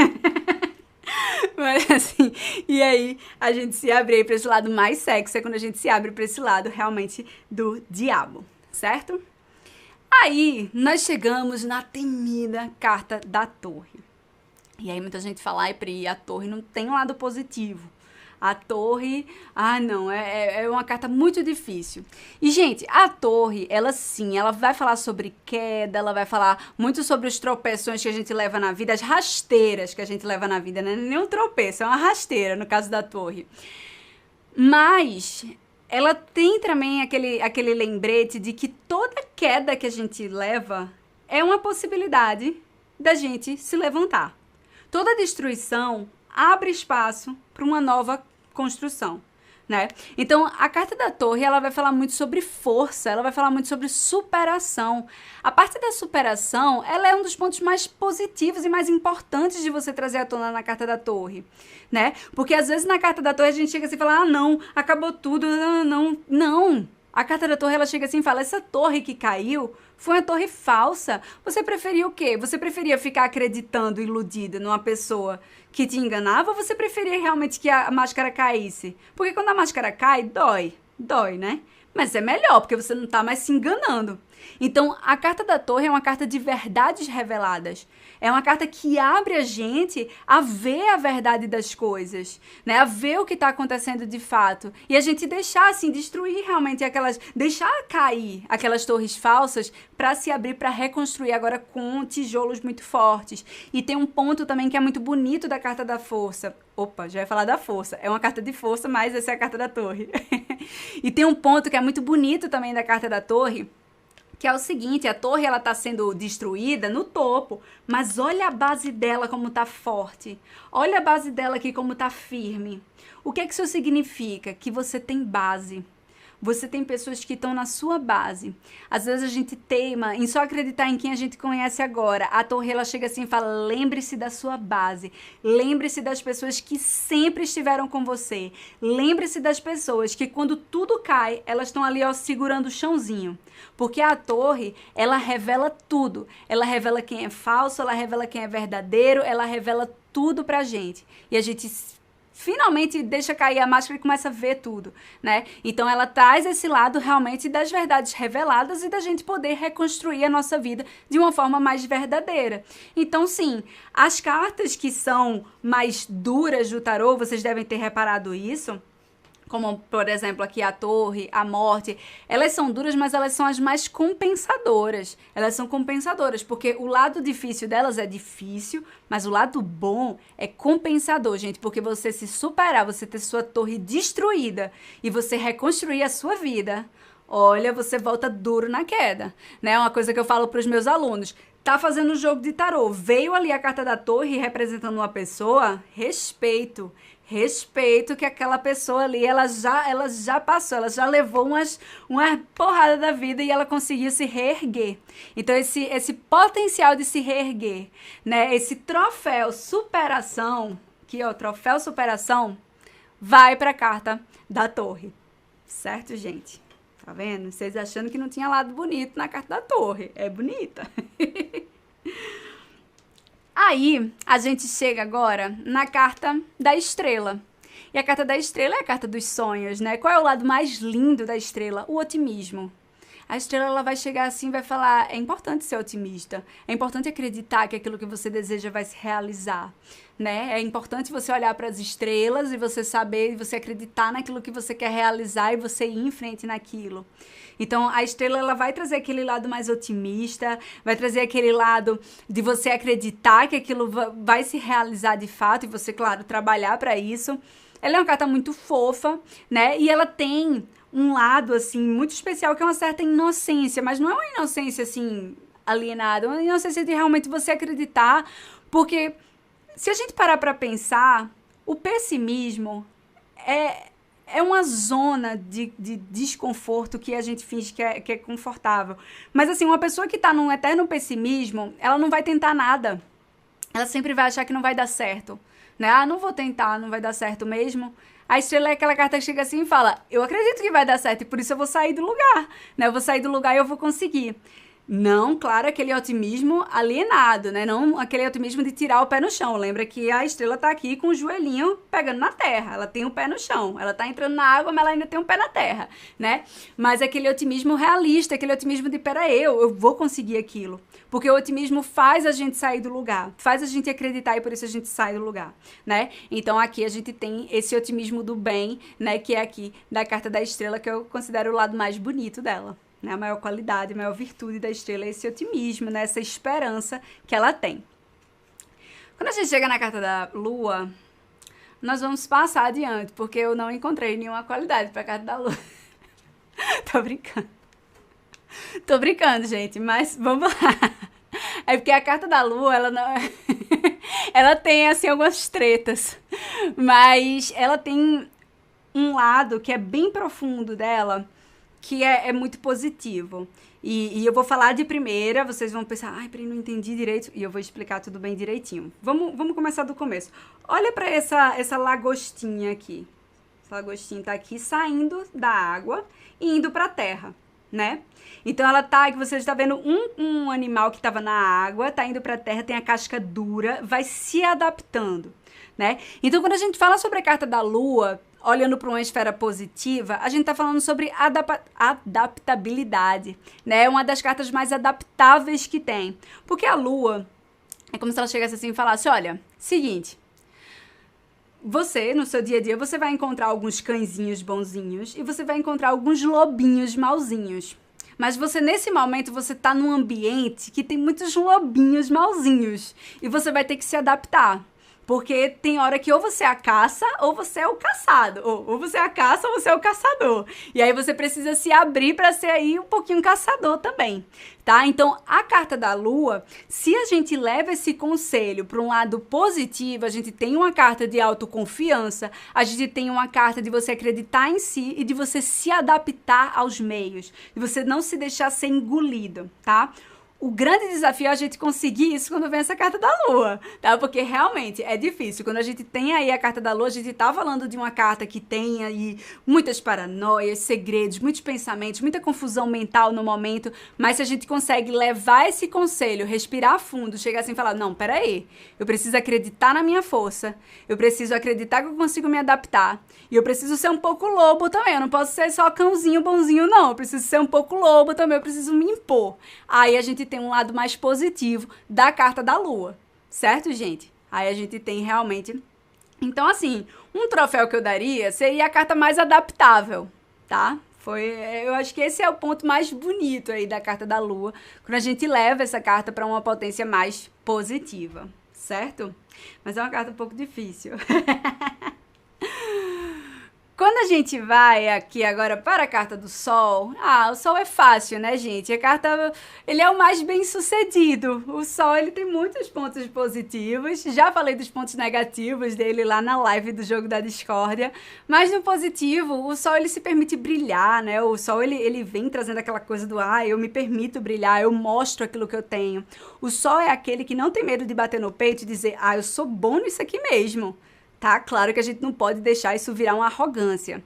S1: Mas assim, e aí a gente se abre aí pra esse lado mais sexy, é quando a gente se abre pra esse lado realmente do diabo, certo? Aí, nós chegamos na temida carta da torre. E aí muita gente fala, ai Pri, a torre não tem um lado positivo. A torre, não, é uma carta muito difícil. E, gente, a torre, ela sim, ela vai falar sobre queda, ela vai falar muito sobre os tropeções que a gente leva na vida, as rasteiras que a gente leva na vida, né? Nem um tropeço, é uma rasteira no caso da torre. Mas ela tem também aquele lembrete de que toda queda que a gente leva é uma possibilidade da gente se levantar. Toda destruição abre espaço para uma nova construção, né? Então, a carta da torre, ela vai falar muito sobre força, ela vai falar muito sobre superação. A parte da superação, ela é um dos pontos mais positivos e mais importantes de você trazer à tona na carta da torre, né? Porque às vezes na carta da torre a gente chega assim e fala, não, acabou tudo, não. A carta da torre, ela chega assim e fala, essa torre que caiu foi uma torre falsa. Você preferia o quê? Você preferia ficar acreditando, iludida numa pessoa que te enganava, ou você preferia realmente que a máscara caísse? Porque quando a máscara cai, dói, né? Mas é melhor, porque você não tá mais se enganando. Então, a carta da torre é uma carta de verdades reveladas. É uma carta que abre a gente a ver a verdade das coisas, né? A ver o que está acontecendo de fato. E a gente deixar, assim, destruir realmente deixar cair aquelas torres falsas para se abrir, para reconstruir agora com tijolos muito fortes. E tem um ponto também que é muito bonito da carta da força. Opa, já ia falar da força. É uma carta de força, mas essa é a carta da torre. E tem um ponto que é muito bonito também da carta da torre, que é o seguinte, a torre ela tá sendo destruída no topo, mas olha a base dela como tá forte. Olha a base dela aqui como tá firme. O que é que isso significa? Que você tem base. Você tem pessoas que estão na sua base. Às vezes a gente teima em só acreditar em quem a gente conhece agora. A torre, ela chega assim e fala, lembre-se da sua base. Lembre-se das pessoas que sempre estiveram com você. Lembre-se das pessoas que quando tudo cai, elas estão ali, ó, segurando o chãozinho. Porque a torre, ela revela tudo. Ela revela quem é falso, ela revela quem é verdadeiro, ela revela tudo pra gente. E a gente finalmente deixa cair a máscara e começa a ver tudo, né? Então ela traz esse lado realmente das verdades reveladas e da gente poder reconstruir a nossa vida de uma forma mais verdadeira. Então sim, as cartas que são mais duras do tarô, vocês devem ter reparado isso, como, por exemplo, aqui a torre, a morte, elas são duras, mas elas são as mais compensadoras. Elas são compensadoras, porque o lado difícil delas é difícil, mas o lado bom é compensador, gente, porque você se superar, você ter sua torre destruída e você reconstruir a sua vida, olha, você volta duro na queda, né? Uma coisa que eu falo para os meus alunos, tá fazendo um jogo de tarô, veio ali a carta da torre representando uma pessoa, respeito que aquela pessoa ali, ela já passou, ela já levou uma porrada da vida e ela conseguiu se reerguer. Então, esse potencial de se reerguer, né? Esse troféu superação, que é o troféu superação, vai para a carta da torre. Certo, gente? Tá vendo? Vocês achando que não tinha lado bonito na carta da torre. É bonita. Aí, a gente chega agora na carta da estrela. E a carta da estrela é a carta dos sonhos, né? Qual é o lado mais lindo da estrela? O otimismo. A estrela, ela vai chegar assim e vai falar, é importante ser otimista, é importante acreditar que aquilo que você deseja vai se realizar, né? É importante você olhar para as estrelas e você saber, você acreditar naquilo que você quer realizar e você ir em frente naquilo. Então, a estrela, ela vai trazer aquele lado mais otimista, vai trazer aquele lado de você acreditar que aquilo vai se realizar de fato e você, claro, trabalhar para isso. Ela é uma carta muito fofa, né? E ela tem um lado, assim, muito especial, que é uma certa inocência, mas não é uma inocência, assim, alienada, é uma inocência de realmente você acreditar, porque se a gente parar para pensar, o pessimismo é uma zona de desconforto que a gente finge que é confortável. Mas, assim, uma pessoa que tá num eterno pessimismo, ela não vai tentar nada. Ela sempre vai achar que não vai dar certo, né? Ah, não vou tentar, não vai dar certo mesmo. A estrela é aquela carta que chega assim e fala, eu acredito que vai dar certo e por isso eu vou sair do lugar, né? Eu vou sair do lugar e eu vou conseguir. Não, claro, aquele otimismo alienado, né? Não aquele otimismo de tirar o pé no chão. Lembra que a estrela tá aqui com o joelhinho pegando na terra. Ela tem o pé no chão. Ela tá entrando na água, mas ela ainda tem um pé na terra, né? Mas aquele otimismo realista, aquele otimismo de, peraí, eu vou conseguir aquilo. Porque o otimismo faz a gente sair do lugar, faz a gente acreditar e por isso a gente sai do lugar, né? Então aqui a gente tem esse otimismo do bem, né? Que é aqui da carta da estrela, que eu considero o lado mais bonito dela. Né, a maior qualidade, a maior virtude da estrela é esse otimismo, né, essa esperança que ela tem. Quando a gente chega na carta da lua, nós vamos passar adiante, porque eu não encontrei nenhuma qualidade para a carta da lua. Tô brincando, gente, mas vamos lá. É porque a carta da lua, ela não ela tem, assim, algumas tretas, mas ela tem um lado que é bem profundo dela, que é muito positivo. E eu vou falar de primeira, vocês vão pensar, ai, peraí, não entendi direito, e eu vou explicar tudo bem direitinho. Vamos começar do começo. Olha para essa lagostinha aqui, Essa lagostinha tá aqui saindo da água e indo pra terra, né? Então ela tá, que você está vendo um animal que estava na água, tá indo pra terra, tem a casca dura, vai se adaptando, né? Então quando a gente fala sobre a carta da Lua, olhando para uma esfera positiva, a gente tá falando sobre adaptabilidade, né? É uma das cartas mais adaptáveis que tem. Porque a Lua é como se ela chegasse assim e falasse, olha, seguinte, você, no seu dia a dia, você vai encontrar alguns cãezinhos bonzinhos e você vai encontrar alguns lobinhos mauzinhos. Mas você, nesse momento, você tá num ambiente que tem muitos lobinhos mauzinhos. E você vai ter que se adaptar. Porque tem hora que ou você é a caça ou você é o caçado. Ou você é a caça ou você é o caçador. E aí você precisa se abrir para ser aí um pouquinho caçador também, tá? Então, a carta da Lua, se a gente leva esse conselho para um lado positivo, a gente tem uma carta de autoconfiança, a gente tem uma carta de você acreditar em si e de você se adaptar aos meios, de você não se deixar ser engolido, tá? O grande desafio é a gente conseguir isso quando vem essa carta da Lua, tá? Porque realmente é difícil. Quando a gente tem aí a carta da Lua, a gente tá falando de uma carta que tem aí muitas paranoias, segredos, muitos pensamentos, muita confusão mental no momento, mas se a gente consegue levar esse conselho, respirar fundo, chegar assim e falar, não, peraí, eu preciso acreditar na minha força, eu preciso acreditar que eu consigo me adaptar, e eu preciso ser um pouco lobo também, eu não posso ser só cãozinho bonzinho, não, eu preciso ser um pouco lobo também, eu preciso me impor. Aí a gente tem um lado mais positivo da carta da Lua, certo, gente? Aí a gente tem realmente... Então, assim, um troféu que eu daria seria a carta mais adaptável, tá? Eu acho que esse é o ponto mais bonito aí da carta da Lua, quando a gente leva essa carta para uma potência mais positiva, certo? Mas é uma carta um pouco difícil. Quando a gente vai aqui agora para a carta do Sol, o Sol é fácil, né, gente? A carta, ele é o mais bem sucedido. O Sol, ele tem muitos pontos positivos. Já falei dos pontos negativos dele lá na live do Jogo da Discórdia. Mas no positivo, o Sol, ele se permite brilhar, né? O Sol, ele vem trazendo aquela coisa do, eu me permito brilhar, eu mostro aquilo que eu tenho. O Sol é aquele que não tem medo de bater no peito e dizer, eu sou bom nisso aqui mesmo. Tá? Claro que a gente não pode deixar isso virar uma arrogância.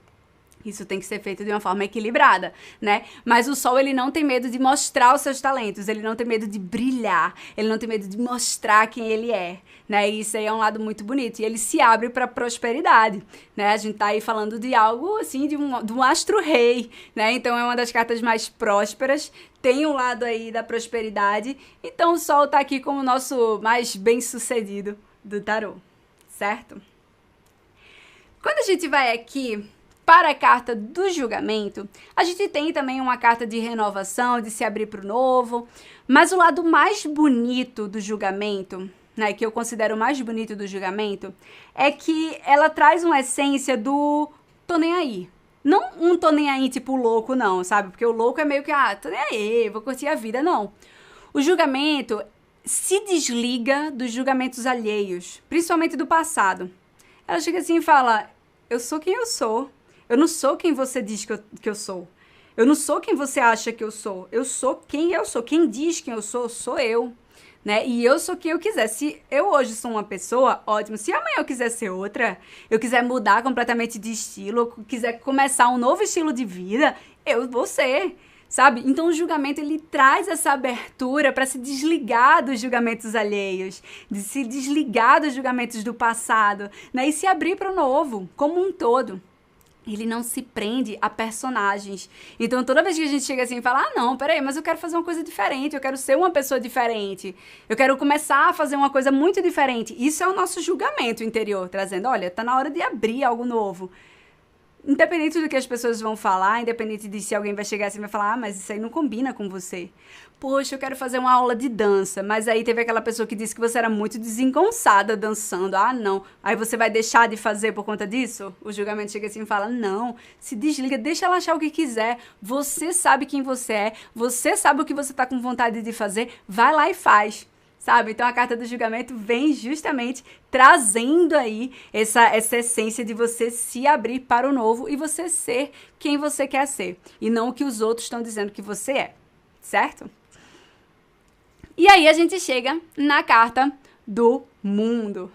S1: Isso tem que ser feito de uma forma equilibrada, né? Mas o Sol, ele não tem medo de mostrar os seus talentos, ele não tem medo de brilhar, ele não tem medo de mostrar quem ele é, né? E isso aí é um lado muito bonito. E ele se abre para prosperidade, né? A gente tá aí falando de algo, assim, de um astro-rei, né? Então, é uma das cartas mais prósperas, tem um lado aí da prosperidade. Então, o Sol tá aqui como o nosso mais bem-sucedido do tarô, certo? Quando a gente vai aqui para a carta do julgamento, a gente tem também uma carta de renovação, de se abrir para o novo, mas o lado mais bonito do julgamento, né, que eu considero o mais bonito do julgamento, é que ela traz uma essência do tô nem aí. Não um tô nem aí tipo louco, não, sabe? Porque o louco é meio que, tô nem aí, vou curtir a vida, não. O julgamento se desliga dos julgamentos alheios, principalmente do passado. Ela chega assim e fala, eu sou quem eu sou. Eu não sou quem você diz que eu sou. Eu não sou quem você acha que eu sou. Eu sou quem eu sou. Quem diz quem eu sou eu. Né? E eu sou quem eu quiser. Se eu hoje sou uma pessoa, ótimo. Se amanhã eu quiser ser outra, eu quiser mudar completamente de estilo, eu quiser começar um novo estilo de vida, eu vou ser. Sabe? Então o julgamento, ele traz essa abertura para se desligar dos julgamentos alheios, de se desligar dos julgamentos do passado, né? E se abrir para o novo, como um todo. Ele não se prende a personagens. Então, toda vez que a gente chega assim e fala, não, peraí, mas eu quero fazer uma coisa diferente, eu quero ser uma pessoa diferente, eu quero começar a fazer uma coisa muito diferente. Isso é o nosso julgamento interior, trazendo, olha, tá na hora de abrir algo novo. Independente do que as pessoas vão falar, independente de se alguém vai chegar assim e vai falar, mas isso aí não combina com você. Poxa, eu quero fazer uma aula de dança, mas aí teve aquela pessoa que disse que você era muito desengonçada dançando. Não. Aí você vai deixar de fazer por conta disso? O julgamento chega assim e fala, não, se desliga, deixa ela achar o que quiser. Você sabe quem você é, você sabe o que você tá com vontade de fazer, vai lá e faz. Sabe? Então a carta do julgamento vem justamente trazendo aí essa essência de você se abrir para o novo e você ser quem você quer ser. E não o que os outros estão dizendo que você é. Certo? E aí a gente chega na carta do mundo.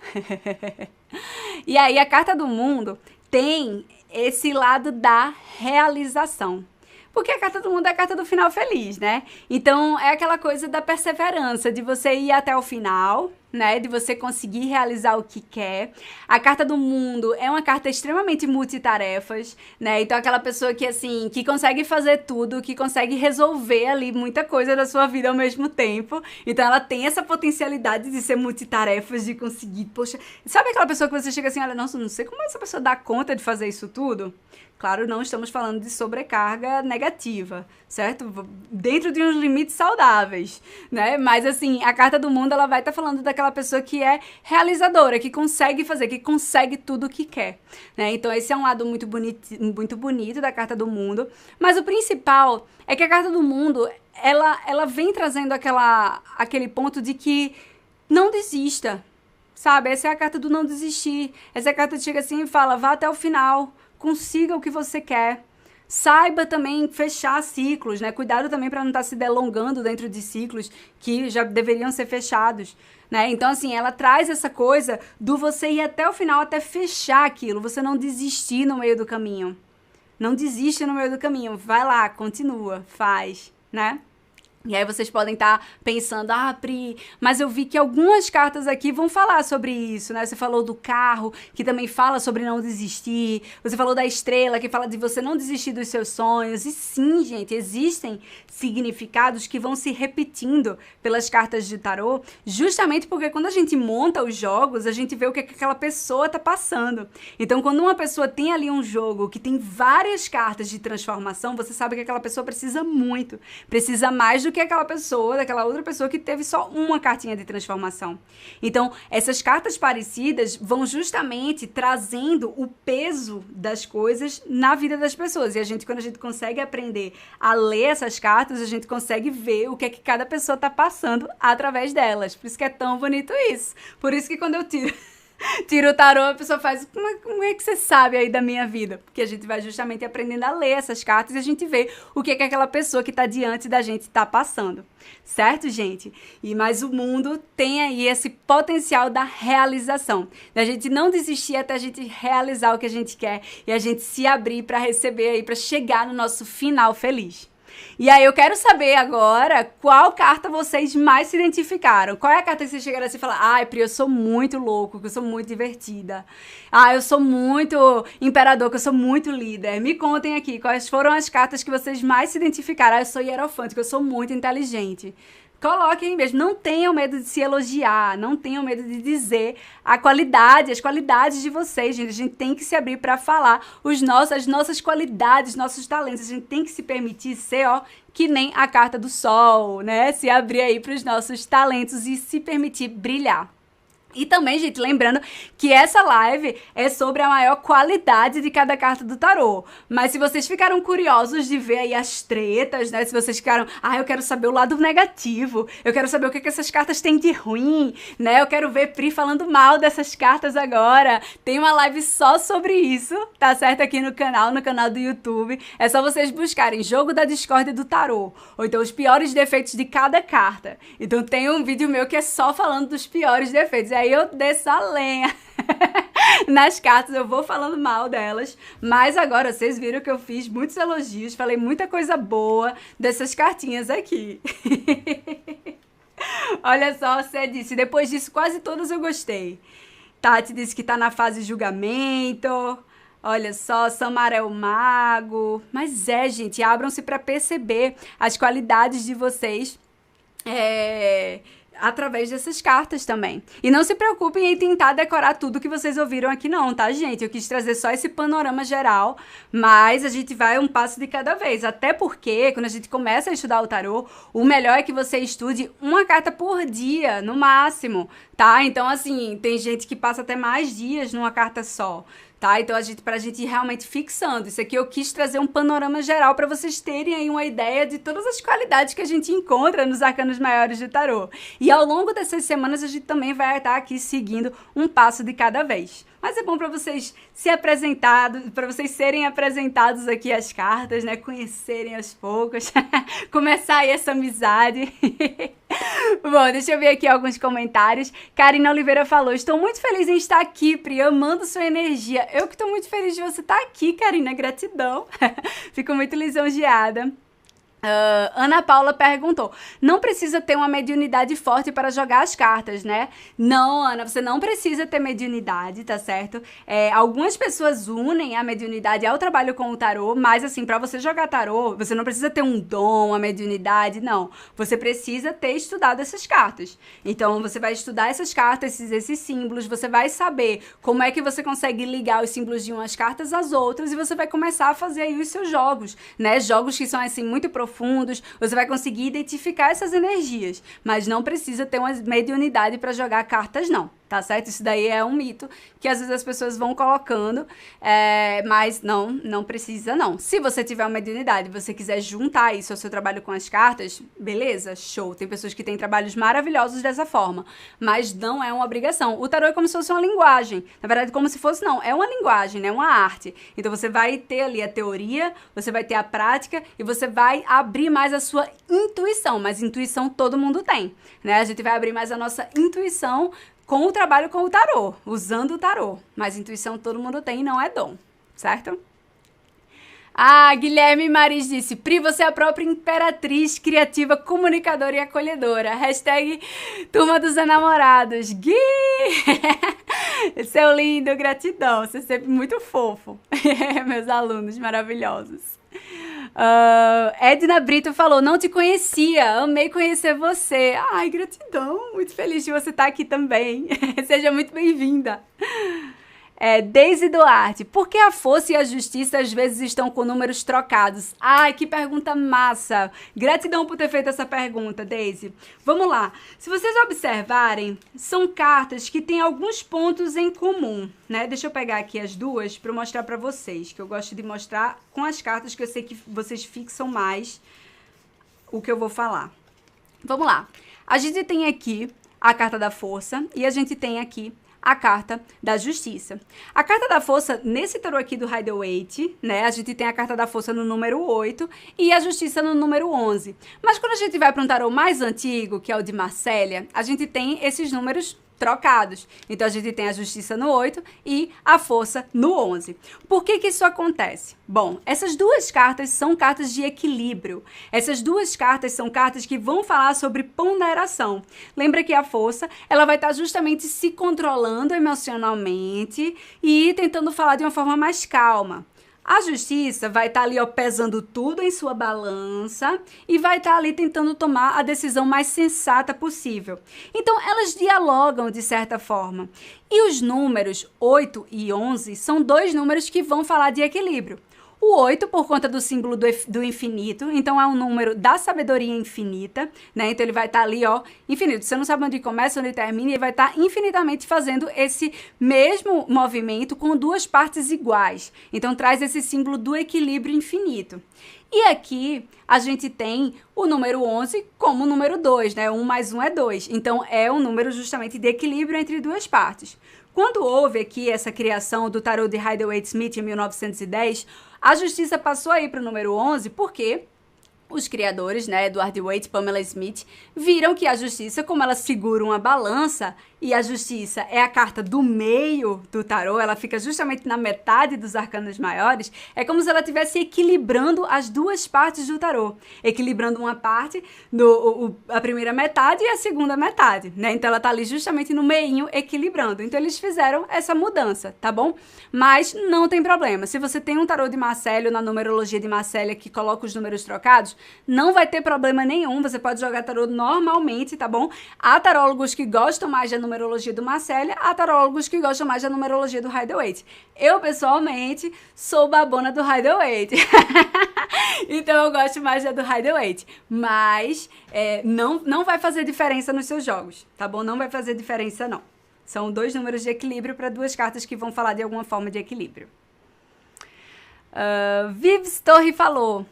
S1: E aí a carta do mundo tem esse lado da realização. Porque a carta do mundo é a carta do final feliz, né? Então, é aquela coisa da perseverança, de você ir até o final, né? De você conseguir realizar o que quer. A carta do mundo é uma carta extremamente multitarefas, né? Então, aquela pessoa que, assim, que consegue fazer tudo, que consegue resolver ali muita coisa da sua vida ao mesmo tempo. Então, ela tem essa potencialidade de ser multitarefas, de conseguir, poxa... Sabe aquela pessoa que você chega assim, olha, nossa, não sei como essa pessoa dá conta de fazer isso tudo? Claro, não estamos falando de sobrecarga negativa, certo? Dentro de uns limites saudáveis, né? Mas, assim, a carta do mundo, ela vai estar falando daquela pessoa que é realizadora, que consegue fazer, que consegue tudo o que quer, né? Então, esse é um lado muito bonito da carta do mundo. Mas o principal é que a carta do mundo, ela vem trazendo aquele ponto de que não desista, sabe? Essa é a carta do não desistir. Essa é a carta que chega assim e fala, vá até o final. Consiga o que você quer. Saiba também fechar ciclos, né? Cuidado também para não estar se delongando dentro de ciclos que já deveriam ser fechados, né? Então, assim, ela traz essa coisa do você ir até o final, até fechar aquilo. Você não desistir no meio do caminho. Não desiste no meio do caminho. Vai lá, continua, faz, né? E aí vocês podem estar pensando, Pri, mas eu vi que algumas cartas aqui vão falar sobre isso, né? Você falou do carro, que também fala sobre não desistir. Você falou da estrela, que fala de você não desistir dos seus sonhos. E sim, gente, existem significados que vão se repetindo pelas cartas de tarô, justamente porque quando a gente monta os jogos, a gente vê o que aquela pessoa tá passando. Então, quando uma pessoa tem ali um jogo que tem várias cartas de transformação, você sabe que aquela pessoa precisa muito. Precisa mais do que aquela pessoa, daquela outra pessoa que teve só uma cartinha de transformação. Então, essas cartas parecidas vão justamente trazendo o peso das coisas na vida das pessoas. E quando a gente consegue aprender a ler essas cartas, a gente consegue ver o que é que cada pessoa está passando através delas. Por isso que é tão bonito isso. Por isso que quando eu tiro o tarô, a pessoa faz, como é que você sabe aí da minha vida? Porque a gente vai justamente aprendendo a ler essas cartas e a gente vê o que é que aquela pessoa que está diante da gente está passando. Certo, gente? Mas o mundo tem aí esse potencial da realização. Da gente não desistir até a gente realizar o que a gente quer e a gente se abrir para receber aí, para chegar no nosso final feliz. E aí eu quero saber agora qual carta vocês mais se identificaram. Qual é a carta que vocês chegaram assim e falaram, Pri, eu sou muito louco, que eu sou muito divertida. Eu sou muito imperador, que eu sou muito líder. Me contem aqui, quais foram as cartas que vocês mais se identificaram. Eu sou hierofante, que eu sou muito inteligente. Coloquem mesmo, não tenham medo de se elogiar, não tenham medo de dizer as qualidades de vocês, gente. A gente tem que se abrir para falar as nossas qualidades, nossos talentos. A gente tem que se permitir ser, que nem a carta do sol, né? Se abrir aí para os nossos talentos e se permitir brilhar. E também, gente, lembrando que essa live é sobre a maior qualidade de cada carta do tarô. Mas se vocês ficaram curiosos de ver aí as tretas, né? Se vocês ficaram, eu quero saber o lado negativo, eu quero saber o que essas cartas têm de ruim, né? Eu quero ver Pri falando mal dessas cartas agora. Tem uma live só sobre isso, tá certo? Aqui no canal do YouTube. É só vocês buscarem Jogo da Discórdia do Tarô, ou então os piores defeitos de cada carta. Então tem um vídeo meu que é só falando dos piores defeitos. Aí eu desço a lenha nas cartas, eu vou falando mal delas, mas agora vocês viram que eu fiz muitos elogios, falei muita coisa boa dessas cartinhas aqui. Olha só, você disse, depois disso quase todas eu gostei. Tati disse que tá na fase julgamento. Olha só, Samara é o mago. Mas gente, abram-se para perceber as qualidades de vocês através dessas cartas também. E não se preocupem em tentar decorar tudo que vocês ouviram aqui não, tá, gente? Eu quis trazer só esse panorama geral, mas a gente vai um passo de cada vez. Até porque, quando a gente começa a estudar o tarô, o melhor é que você estude uma carta por dia, no máximo, tá? Então, assim, tem gente que passa até mais dias numa carta só. Tá? Então, pra gente ir realmente fixando. Isso aqui eu quis trazer um panorama geral para vocês terem aí uma ideia de todas as qualidades que a gente encontra nos arcanos maiores de tarô. E ao longo dessas semanas a gente também vai estar aqui seguindo um passo de cada vez. Mas é bom para vocês para vocês serem apresentados aqui as cartas, né? Conhecerem aos poucos, começar aí essa amizade. Bom, deixa eu ver aqui alguns comentários. Karina Oliveira falou: estou muito feliz em estar aqui, Pri, amando sua energia. Eu que estou muito feliz de você estar aqui, Karina, gratidão. Fico muito lisonjeada. Ana Paula perguntou: não precisa ter uma mediunidade forte para jogar as cartas, né? Não, Ana, você não precisa ter mediunidade, tá certo? Algumas pessoas unem a mediunidade ao trabalho com o tarô, mas assim, para você jogar tarô, você não precisa ter um dom, uma mediunidade, não. Você precisa ter estudado essas cartas. Então, você vai estudar essas cartas, esses símbolos, você vai saber como é que você consegue ligar os símbolos de umas cartas às outras e você vai começar a fazer aí os seus jogos, né? Jogos que são, assim, muito profundos, você vai conseguir identificar essas energias, mas não precisa ter uma mediunidade para jogar cartas, não, tá certo? Isso daí é um mito que às vezes as pessoas vão colocando, mas não precisa, não. Se você tiver uma mediunidade e você quiser juntar isso ao seu trabalho com as cartas, beleza, show. Tem pessoas que têm trabalhos maravilhosos dessa forma, mas não é uma obrigação. O tarô é como se fosse uma linguagem, na verdade, como se fosse, não, é uma linguagem, né? Uma arte. Então você vai ter ali a teoria, você vai ter a prática e você vai abrir mais a sua intuição, mas intuição todo mundo tem, né? A gente vai abrir mais a nossa intuição com o trabalho com o tarô, usando o tarô, mas intuição todo mundo tem e não é dom, certo? Guilherme Maris disse: Pri, você é a própria imperatriz criativa, comunicadora e acolhedora. Hashtag Turma dos Enamorados. Gui! Seu lindo, gratidão. Você é sempre muito fofo. Meus alunos maravilhosos. Edna Brito falou: não te conhecia, amei conhecer você. Ai, gratidão, muito feliz de você estar aqui também. Seja muito bem-vinda. Deise Duarte: por que a força e a justiça às vezes estão com números trocados? Ai, que pergunta massa! Gratidão por ter feito essa pergunta, Deise. Vamos lá. Se vocês observarem, são cartas que têm alguns pontos em comum, né? Deixa eu pegar aqui as duas para mostrar para vocês, que eu gosto de mostrar com as cartas que eu sei que vocês fixam mais o que eu vou falar. Vamos lá. A gente tem aqui a carta da força e a gente tem aqui a carta da justiça. A carta da força, nesse tarô aqui do Rider-Waite, né, a gente tem a carta da força no número 8 e a justiça no número 11. Mas quando a gente vai para um tarô mais antigo, que é o de Marcélia, a gente tem esses números trocados. Então, a gente tem a justiça no 8 e a força no 11. Por que que isso acontece? Bom, essas duas cartas são cartas de equilíbrio. Essas duas cartas são cartas que vão falar sobre ponderação. Lembra que a força, ela vai estar justamente se controlando emocionalmente e tentando falar de uma forma mais calma. A justiça vai estar ali, ó, pesando tudo em sua balança e vai estar ali tentando tomar a decisão mais sensata possível. Então, elas dialogam de certa forma. E os números 8 e 11 são dois números que vão falar de equilíbrio. O 8, por conta do símbolo do infinito, então é um número da sabedoria infinita, né? Então ele vai estar ali, ó, infinito. Você não sabe onde começa, onde termina, e ele vai estar infinitamente fazendo esse mesmo movimento com duas partes iguais. Então traz esse símbolo do equilíbrio infinito. E aqui a gente tem o número 11 como o número 2, né? 1 mais 1 é 2. Então é um número justamente de equilíbrio entre duas partes. Quando houve aqui essa criação do tarô de Rider-Waite-Smith em 1910, a justiça passou aí para o número 11 porque os criadores, né, Edward Waite e Pamela Smith, viram que a justiça, como ela segura uma balança, e a justiça é a carta do meio do tarô, ela fica justamente na metade dos arcanos maiores, é como se ela estivesse equilibrando as duas partes do tarô, equilibrando uma parte, a primeira metade e a segunda metade, né? Então ela tá ali justamente no meinho, equilibrando. Então eles fizeram essa mudança, tá bom? Mas não tem problema. Se você tem um tarô de Marcélio, na numerologia de Marcélia, que coloca os números trocados, não vai ter problema nenhum, você pode jogar tarô normalmente, tá bom? Há tarólogos que gostam mais da numerologia do Marcélia, há tarólogos que gostam mais da numerologia do Rider-Waite. Eu, pessoalmente, sou babona do Rider-Waite. Então, eu gosto mais da do Rider-Waite. Mas não vai fazer diferença nos seus jogos, tá bom? Não vai fazer diferença, não. São dois números de equilíbrio para duas cartas que vão falar de alguma forma de equilíbrio. Vives Torre falou: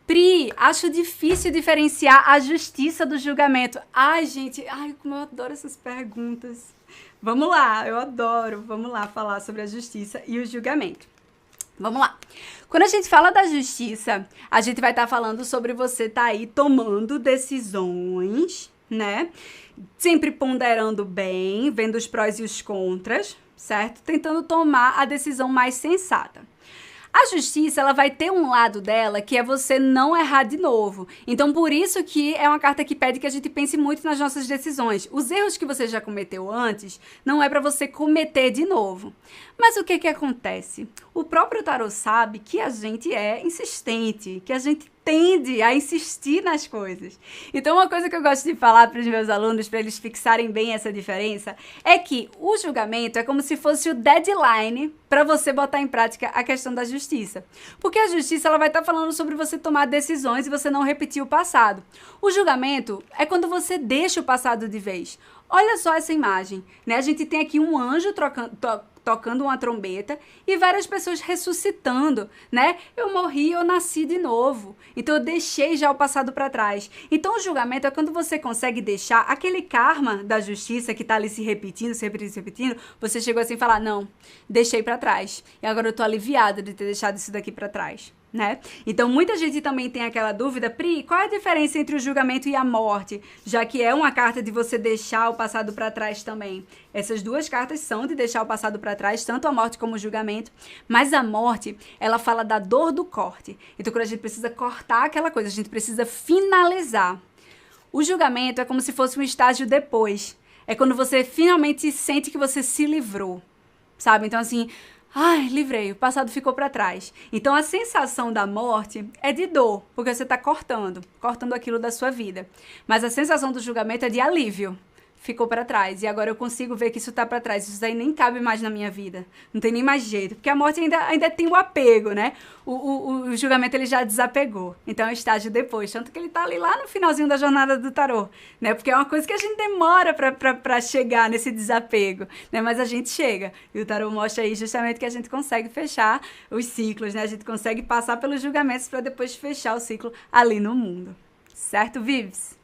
S1: Pri, acho difícil diferenciar a justiça do julgamento. Ai, gente, como eu adoro essas perguntas. Vamos lá, eu adoro. Vamos lá falar sobre a justiça e o julgamento. Vamos lá. Quando a gente fala da justiça, a gente vai estar falando sobre você estar aí tomando decisões, né? Sempre ponderando bem, vendo os prós e os contras, certo? Tentando tomar a decisão mais sensata. A justiça, ela vai ter um lado dela que é você não errar de novo. Então, por isso que é uma carta que pede que a gente pense muito nas nossas decisões. Os erros que você já cometeu antes, não é para você cometer de novo. Mas o que acontece? O próprio tarô sabe que a gente é insistente, que a gente tende a insistir nas coisas. Então, uma coisa que eu gosto de falar para os meus alunos, para eles fixarem bem essa diferença, é que o julgamento é como se fosse o deadline para você botar em prática a questão da justiça. Porque a justiça, ela vai estar falando sobre você tomar decisões e você não repetir o passado. O julgamento é quando você deixa o passado de vez. Olha só essa imagem, né? A gente tem aqui um anjo tocando uma trombeta e várias pessoas ressuscitando, né? Eu morri, eu nasci de novo. Então eu deixei já o passado para trás. Então o julgamento é quando você consegue deixar aquele karma da justiça que tá ali se repetindo, você chegou assim e falar, não, deixei para trás. E agora eu tô aliviada de ter deixado isso daqui para trás. Né? Então, muita gente também tem aquela dúvida, Pri, qual é a diferença entre o julgamento e a morte? Já que é uma carta de você deixar o passado para trás também. Essas duas cartas são de deixar o passado para trás, tanto a morte como o julgamento. Mas a morte, ela fala da dor do corte. Então, quando a gente precisa cortar aquela coisa, a gente precisa finalizar. O julgamento é como se fosse um estágio depois. É quando você finalmente sente que você se livrou, sabe? Então, assim... Ai, livrei, o passado ficou para trás. Então, a sensação da morte é de dor, porque você está cortando aquilo da sua vida. Mas a sensação do julgamento é de alívio. Ficou para trás, e agora eu consigo ver que isso tá para trás, isso daí nem cabe mais na minha vida, não tem nem mais jeito, porque a morte ainda tem o apego, né? O julgamento ele já desapegou, então é o estágio depois, tanto que ele tá ali lá no finalzinho da jornada do tarô, né? Porque é uma coisa que a gente demora pra chegar nesse desapego, né? Mas a gente chega, e o tarô mostra aí justamente que a gente consegue fechar os ciclos, né? A gente consegue passar pelos julgamentos para depois fechar o ciclo ali no mundo, certo, Vives?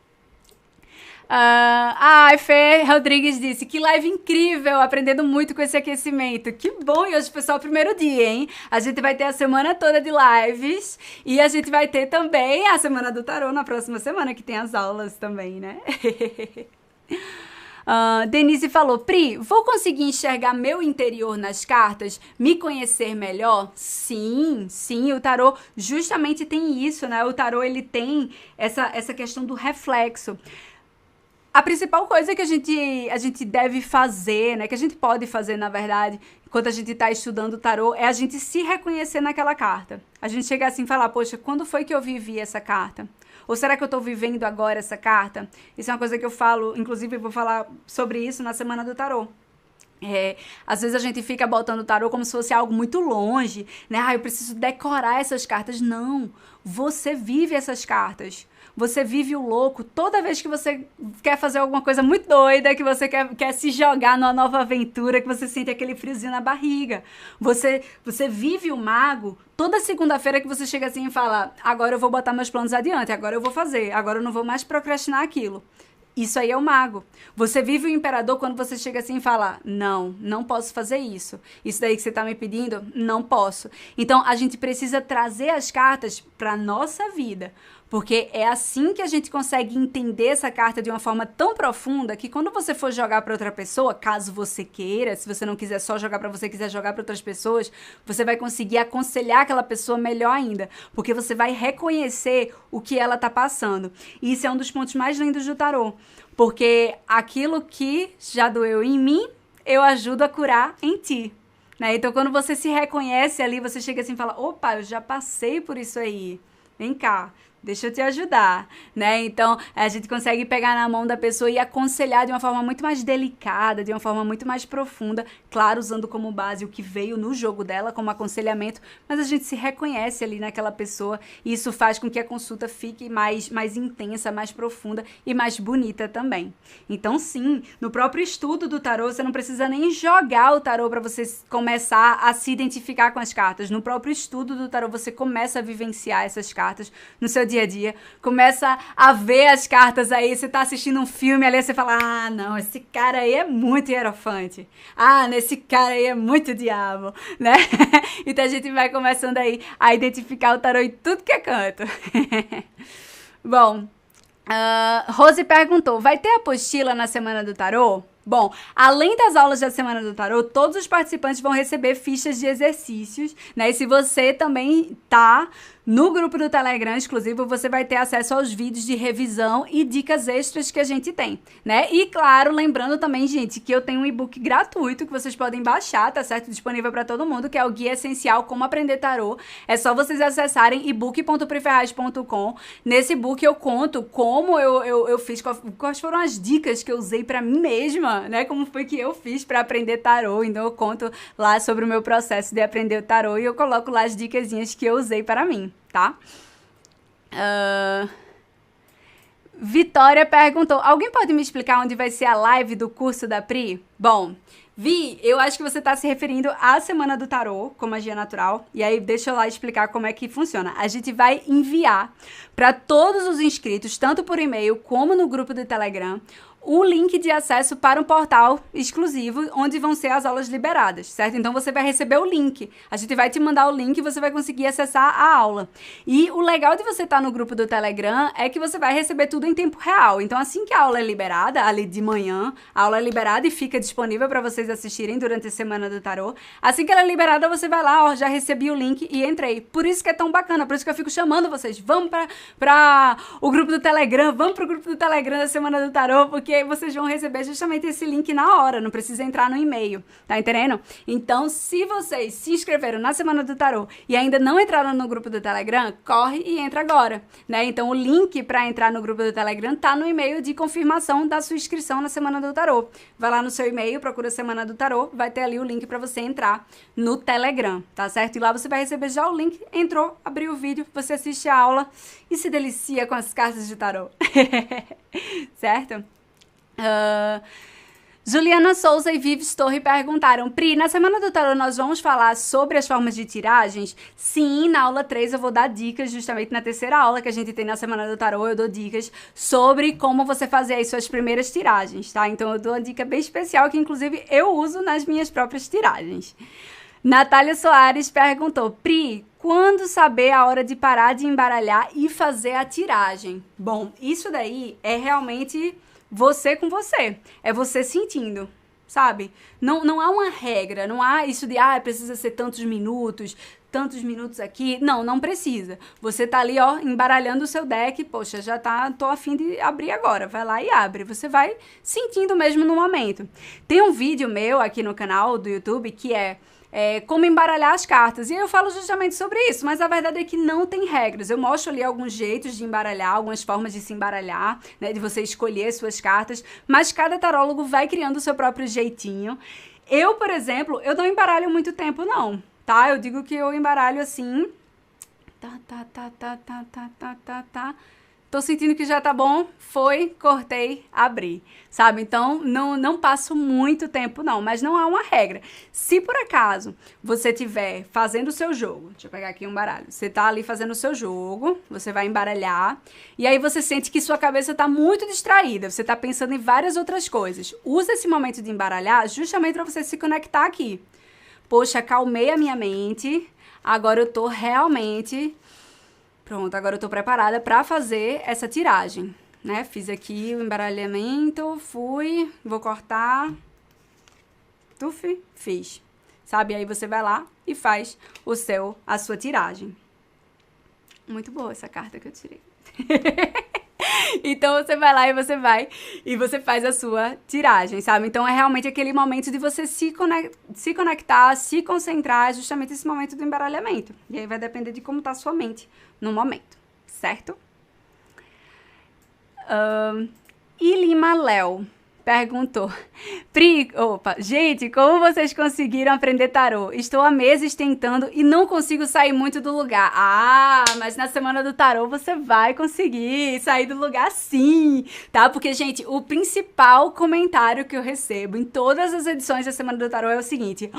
S1: Fê Rodrigues disse, que live incrível, aprendendo muito com esse aquecimento. Que bom, e hoje foi só o primeiro dia, hein? A gente vai ter a semana toda de lives e a gente vai ter também a semana do tarô na próxima semana, que tem as aulas também, né? Denise falou, Pri, vou conseguir enxergar meu interior nas cartas? Me conhecer melhor? Sim, o tarô justamente tem isso, né? O tarô, ele tem essa questão do reflexo. A principal coisa que a gente deve fazer, né, que a gente pode fazer, na verdade, enquanto a gente está estudando o tarô, é a gente se reconhecer naquela carta. A gente chegar assim e falar, poxa, quando foi que eu vivi essa carta? Ou será que eu estou vivendo agora essa carta? Isso é uma coisa que eu falo, inclusive eu vou falar sobre isso na Semana do Tarô. Às vezes a gente fica botando o tarô como se fosse algo muito longe, né? Eu preciso decorar essas cartas. Não, você vive essas cartas. Você vive o louco toda vez que você quer fazer alguma coisa muito doida, que você quer se jogar numa nova aventura, que você sente aquele friozinho na barriga. Você vive o mago toda segunda-feira que você chega assim e fala, agora eu vou botar meus planos adiante, agora eu vou fazer, agora eu não vou mais procrastinar aquilo. Isso aí é o mago. Você vive o imperador quando você chega assim e fala, não posso fazer isso. Isso daí que você tá me pedindo, não posso. Então, a gente precisa trazer as cartas para nossa vida. Porque é assim que a gente consegue entender essa carta de uma forma tão profunda que quando você for jogar para outra pessoa, caso você queira, se você não quiser só jogar para você, quiser jogar para outras pessoas, você vai conseguir aconselhar aquela pessoa melhor ainda, porque você vai reconhecer o que ela tá passando. E isso é um dos pontos mais lindos do tarô, porque aquilo que já doeu em mim, eu ajudo a curar em ti. Né? Então, quando você se reconhece ali, você chega assim e fala, opa, eu já passei por isso aí, vem cá. Deixa eu te ajudar, né? Então, a gente consegue pegar na mão da pessoa e aconselhar de uma forma muito mais delicada, de uma forma muito mais profunda, claro, usando como base o que veio no jogo dela, como aconselhamento, mas a gente se reconhece ali naquela pessoa e isso faz com que a consulta fique mais intensa, mais profunda e mais bonita também. Então, sim, no próprio estudo do tarô, você não precisa nem jogar o tarô para você começar a se identificar com as cartas. No próprio estudo do tarô, você começa a vivenciar essas cartas no seu dia a dia, começa a ver as cartas aí, você tá assistindo um filme ali, você fala, não, esse cara aí é muito hierofante, nesse cara aí é muito diabo, né? Então a gente vai começando aí a identificar o tarô em tudo que é canto. Bom, Rose perguntou, vai ter apostila na Semana do Tarô? Bom, além das aulas da Semana do Tarô, todos os participantes vão receber fichas de exercícios, né? E se você também tá no grupo do Telegram exclusivo, você vai ter acesso aos vídeos de revisão e dicas extras que a gente tem, né? E claro, lembrando também, gente, que eu tenho um e-book gratuito que vocês podem baixar, tá certo? Disponível para todo mundo, que é o Guia Essencial Como Aprender Tarô. É só vocês acessarem ebook.preferraz.com. Nesse e-book eu conto como eu fiz, quais foram as dicas que eu usei para mim mesma, né? Como foi que eu fiz para aprender tarô. Então eu conto lá sobre o meu processo de aprender o tarô e eu coloco lá as dicasinhas que eu usei para mim, tá? Vitória perguntou, alguém pode me explicar onde vai ser a live do curso da Pri? Bom, Vi, eu acho que você está se referindo à Semana do Tarô, com magia natural. E aí, deixa eu lá explicar como é que funciona. A gente vai enviar para todos os inscritos, tanto por e-mail como no grupo do Telegram, o link de acesso para um portal exclusivo, onde vão ser as aulas liberadas, certo? Então, você vai receber o link. A gente vai te mandar o link e você vai conseguir acessar a aula. E o legal de você estar no grupo do Telegram é que você vai receber tudo em tempo real. Então, assim que a aula é liberada, ali de manhã, a aula é liberada e fica disponível para vocês assistirem durante a Semana do Tarô. Assim que ela é liberada, você vai lá, ó, já recebi o link e entrei. Por isso que é tão bacana, por isso que eu fico chamando vocês. Vamos para o grupo do Telegram, vamos pro grupo do Telegram da Semana do Tarô, porque vocês vão receber justamente esse link na hora, não precisa entrar no e-mail, tá entendendo? Então, se vocês se inscreveram na Semana do Tarô e ainda não entraram no grupo do Telegram, corre e entra agora, né? Então, o link para entrar no grupo do Telegram tá no e-mail de confirmação da sua inscrição na Semana do Tarô. Vai lá no seu e-mail, procura Semana do Tarô, vai ter ali o link para você entrar no Telegram, tá certo? E lá você vai receber já o link, entrou, abriu o vídeo, você assiste a aula e se delicia com as cartas de tarô. Certo? Juliana Souza e Vives Torre perguntaram, Pri, na Semana do Tarô nós vamos falar sobre as formas de tiragens? Sim, na aula 3 eu vou dar dicas, justamente na terceira aula que a gente tem na Semana do Tarô, eu dou dicas sobre como você fazer as suas primeiras tiragens, tá? Então eu dou uma dica bem especial que inclusive eu uso nas minhas próprias tiragens. Natália Soares perguntou, Pri, quando saber a hora de parar de embaralhar e fazer a tiragem? Bom, isso daí é realmente você com você, é você sentindo, sabe? Não há uma regra, não há isso de, precisa ser tantos minutos aqui. Não precisa. Você tá ali, ó, embaralhando o seu deck, poxa, tô a fim de abrir agora, vai lá e abre. Você vai sentindo mesmo no momento. Tem um vídeo meu aqui no canal do YouTube que é como embaralhar as cartas. E eu falo justamente sobre isso, mas a verdade é que não tem regras. Eu mostro ali alguns jeitos de embaralhar, algumas formas de se embaralhar, né, de você escolher suas cartas, mas cada tarólogo vai criando o seu próprio jeitinho. Eu, por exemplo, eu não embaralho muito tempo, não, tá? Eu digo que eu embaralho assim... Tô sentindo que já tá bom, foi, cortei, abri, sabe? Então, não passo muito tempo, não, mas não há uma regra. Se por acaso você estiver fazendo o seu jogo, deixa eu pegar aqui um baralho, você tá ali fazendo o seu jogo, você vai embaralhar, e aí você sente que sua cabeça tá muito distraída, você tá pensando em várias outras coisas. Usa esse momento de embaralhar justamente para você se conectar aqui. Poxa, acalmei a minha mente, agora eu tô realmente... Pronto, agora eu tô preparada pra fazer essa tiragem, né? Fiz aqui o embaralhamento, vou cortar, fiz. Sabe? Aí você vai lá e faz a sua tiragem. Muito boa essa carta que eu tirei. Então você vai lá e você faz a sua tiragem, sabe? Então é realmente aquele momento de você se conectar, se concentrar, justamente esse momento do embaralhamento. E aí vai depender de como tá a sua mente no momento, certo? Ilima Léo perguntou, gente, como vocês conseguiram aprender tarô? Estou há meses tentando e não consigo sair muito do lugar. Mas na Semana do Tarô você vai conseguir sair do lugar sim, tá? Porque, gente, o principal comentário que eu recebo em todas as edições da Semana do Tarô é o seguinte,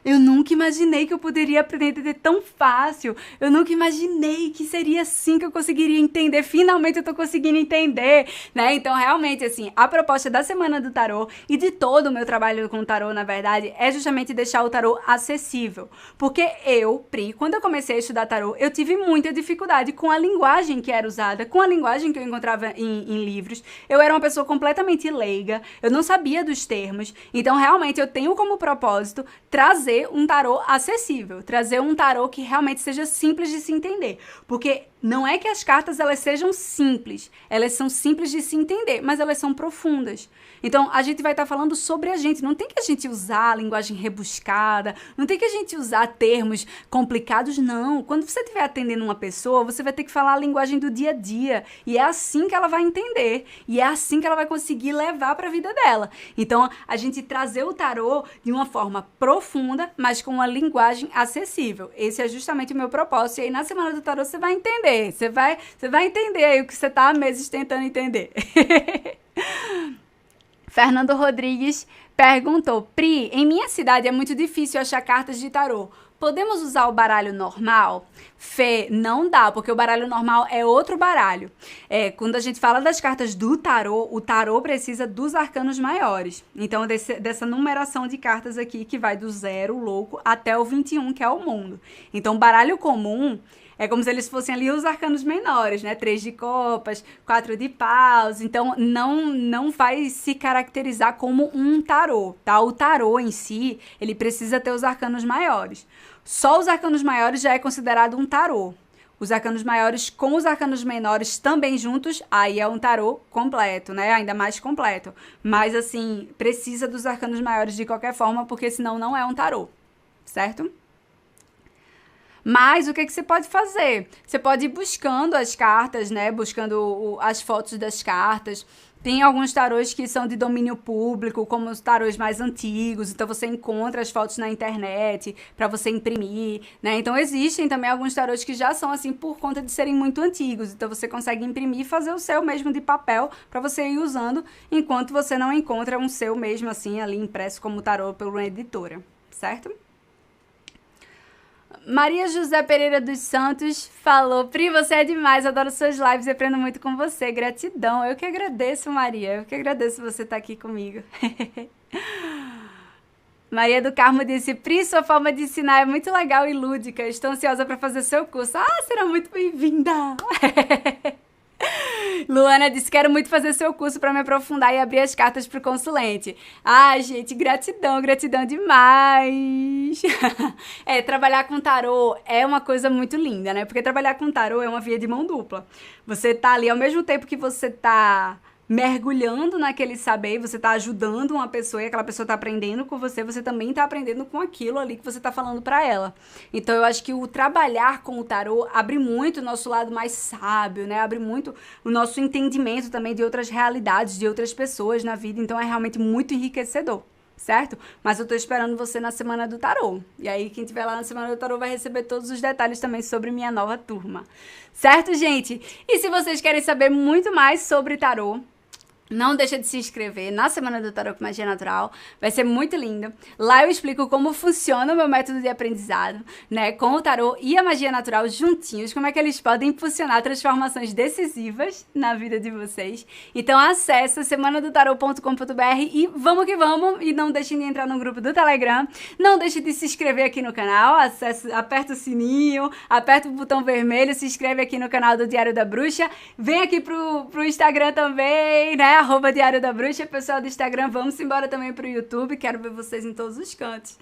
S1: Eu nunca imaginei que eu poderia aprender a entender tão fácil. Eu nunca imaginei que seria assim que eu conseguiria entender. Finalmente eu tô conseguindo entender, né? Então, realmente, assim, a proposta da Semana do Tarô e de todo o meu trabalho com o tarô, na verdade, é justamente deixar o tarô acessível. Porque eu, Pri, quando eu comecei a estudar tarô, eu tive muita dificuldade com a linguagem que era usada, com a linguagem que eu encontrava em livros. Eu era uma pessoa completamente leiga, eu não sabia dos termos. Então, realmente, eu tenho como propósito trazer um tarô acessível, trazer um tarô que realmente seja simples de se entender. Porque não é que as cartas elas sejam simples, elas são simples de se entender, mas elas são profundas. Então, a gente vai estar falando sobre a gente. Não tem que a gente usar a linguagem rebuscada, não tem que a gente usar termos complicados, não. Quando você estiver atendendo uma pessoa, você vai ter que falar a linguagem do dia a dia. E é assim que ela vai entender. E é assim que ela vai conseguir levar para a vida dela. Então, a gente trazer o tarô de uma forma profunda, mas com uma linguagem acessível. Esse é justamente o meu propósito. E aí, na Semana do Tarô, você vai entender. Você vai entender aí o que você está há meses tentando entender. Fernando Rodrigues perguntou: Pri, em minha cidade é muito difícil achar cartas de tarô. Podemos usar o baralho normal? Fê, não dá, porque o baralho normal é outro baralho. Quando a gente fala das cartas do tarô, o tarô precisa dos arcanos maiores. Então, dessa numeração de cartas aqui, que vai do 0, louco, até o 21, que é o mundo. Então, o baralho comum é como se eles fossem ali os arcanos menores, né? 3 de copas, 4 de paus. Então, não vai se caracterizar como um tarô, tá? O tarô em si, ele precisa ter os arcanos maiores. Só os arcanos maiores já é considerado um tarô. Os arcanos maiores com os arcanos menores também juntos, aí é um tarô completo, né? Ainda mais completo. Mas, assim, precisa dos arcanos maiores de qualquer forma, porque senão não é um tarô, certo? Mas o que você pode fazer? Você pode ir buscando as cartas, né? Buscando as fotos das cartas. Tem alguns tarôs que são de domínio público, como os tarôs mais antigos. Então, você encontra as fotos na internet para você imprimir, né? Então, existem também alguns tarôs que já são assim por conta de serem muito antigos. Então, você consegue imprimir e fazer o seu mesmo de papel para você ir usando, enquanto você não encontra um seu mesmo assim ali impresso como tarô por uma editora, certo? Maria José Pereira dos Santos falou: Pri, você é demais, adoro suas lives e aprendo muito com você. Gratidão. Eu que agradeço, Maria. Eu que agradeço você estar aqui comigo. Maria do Carmo disse: Pri, sua forma de ensinar é muito legal e lúdica. Estou ansiosa para fazer seu curso. Ah, será muito bem-vinda. Luana disse: quero muito fazer seu curso para me aprofundar e abrir as cartas pro consulente. Ah, gente, gratidão, gratidão demais. Trabalhar com tarô é uma coisa muito linda, né? Porque trabalhar com tarô é uma via de mão dupla. Você tá ali, ao mesmo tempo que você tá mergulhando naquele saber, você tá ajudando uma pessoa e aquela pessoa tá aprendendo com você, você também tá aprendendo com aquilo ali que você tá falando pra ela. Então, eu acho que o trabalhar com o tarô abre muito o nosso lado mais sábio, né? Abre muito o nosso entendimento também de outras realidades, de outras pessoas na vida. Então, é realmente muito enriquecedor, certo? Mas eu tô esperando você na Semana do Tarô. E aí, quem estiver lá na Semana do Tarô vai receber todos os detalhes também sobre minha nova turma. Certo, gente? E se vocês querem saber muito mais sobre tarô, não deixa de se inscrever na Semana do Tarô com Magia Natural, vai ser muito lindo. Lá eu explico como funciona o meu método de aprendizado, né, com o tarô e a magia natural juntinhos, como é que eles podem impulsionar transformações decisivas na vida de vocês. Então acessa semanadotarô.com.br e vamos que vamos, e não deixem de entrar no grupo do Telegram, não deixe de se inscrever aqui no canal, aperta o sininho, aperta o botão vermelho, se inscreve aqui no canal do Diário da Bruxa, vem aqui pro Instagram também, né, @Diário da Bruxa, pessoal do Instagram, vamos embora também pro YouTube, quero ver vocês em todos os cantos.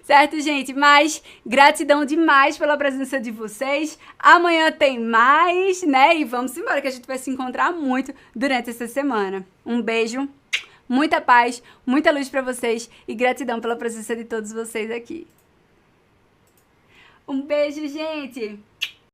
S1: Certo, gente? Mas gratidão demais pela presença de vocês. Amanhã tem mais, né? E vamos embora que a gente vai se encontrar muito durante essa semana. Um beijo, muita paz, muita luz pra vocês e gratidão pela presença de todos vocês aqui. Um beijo, gente!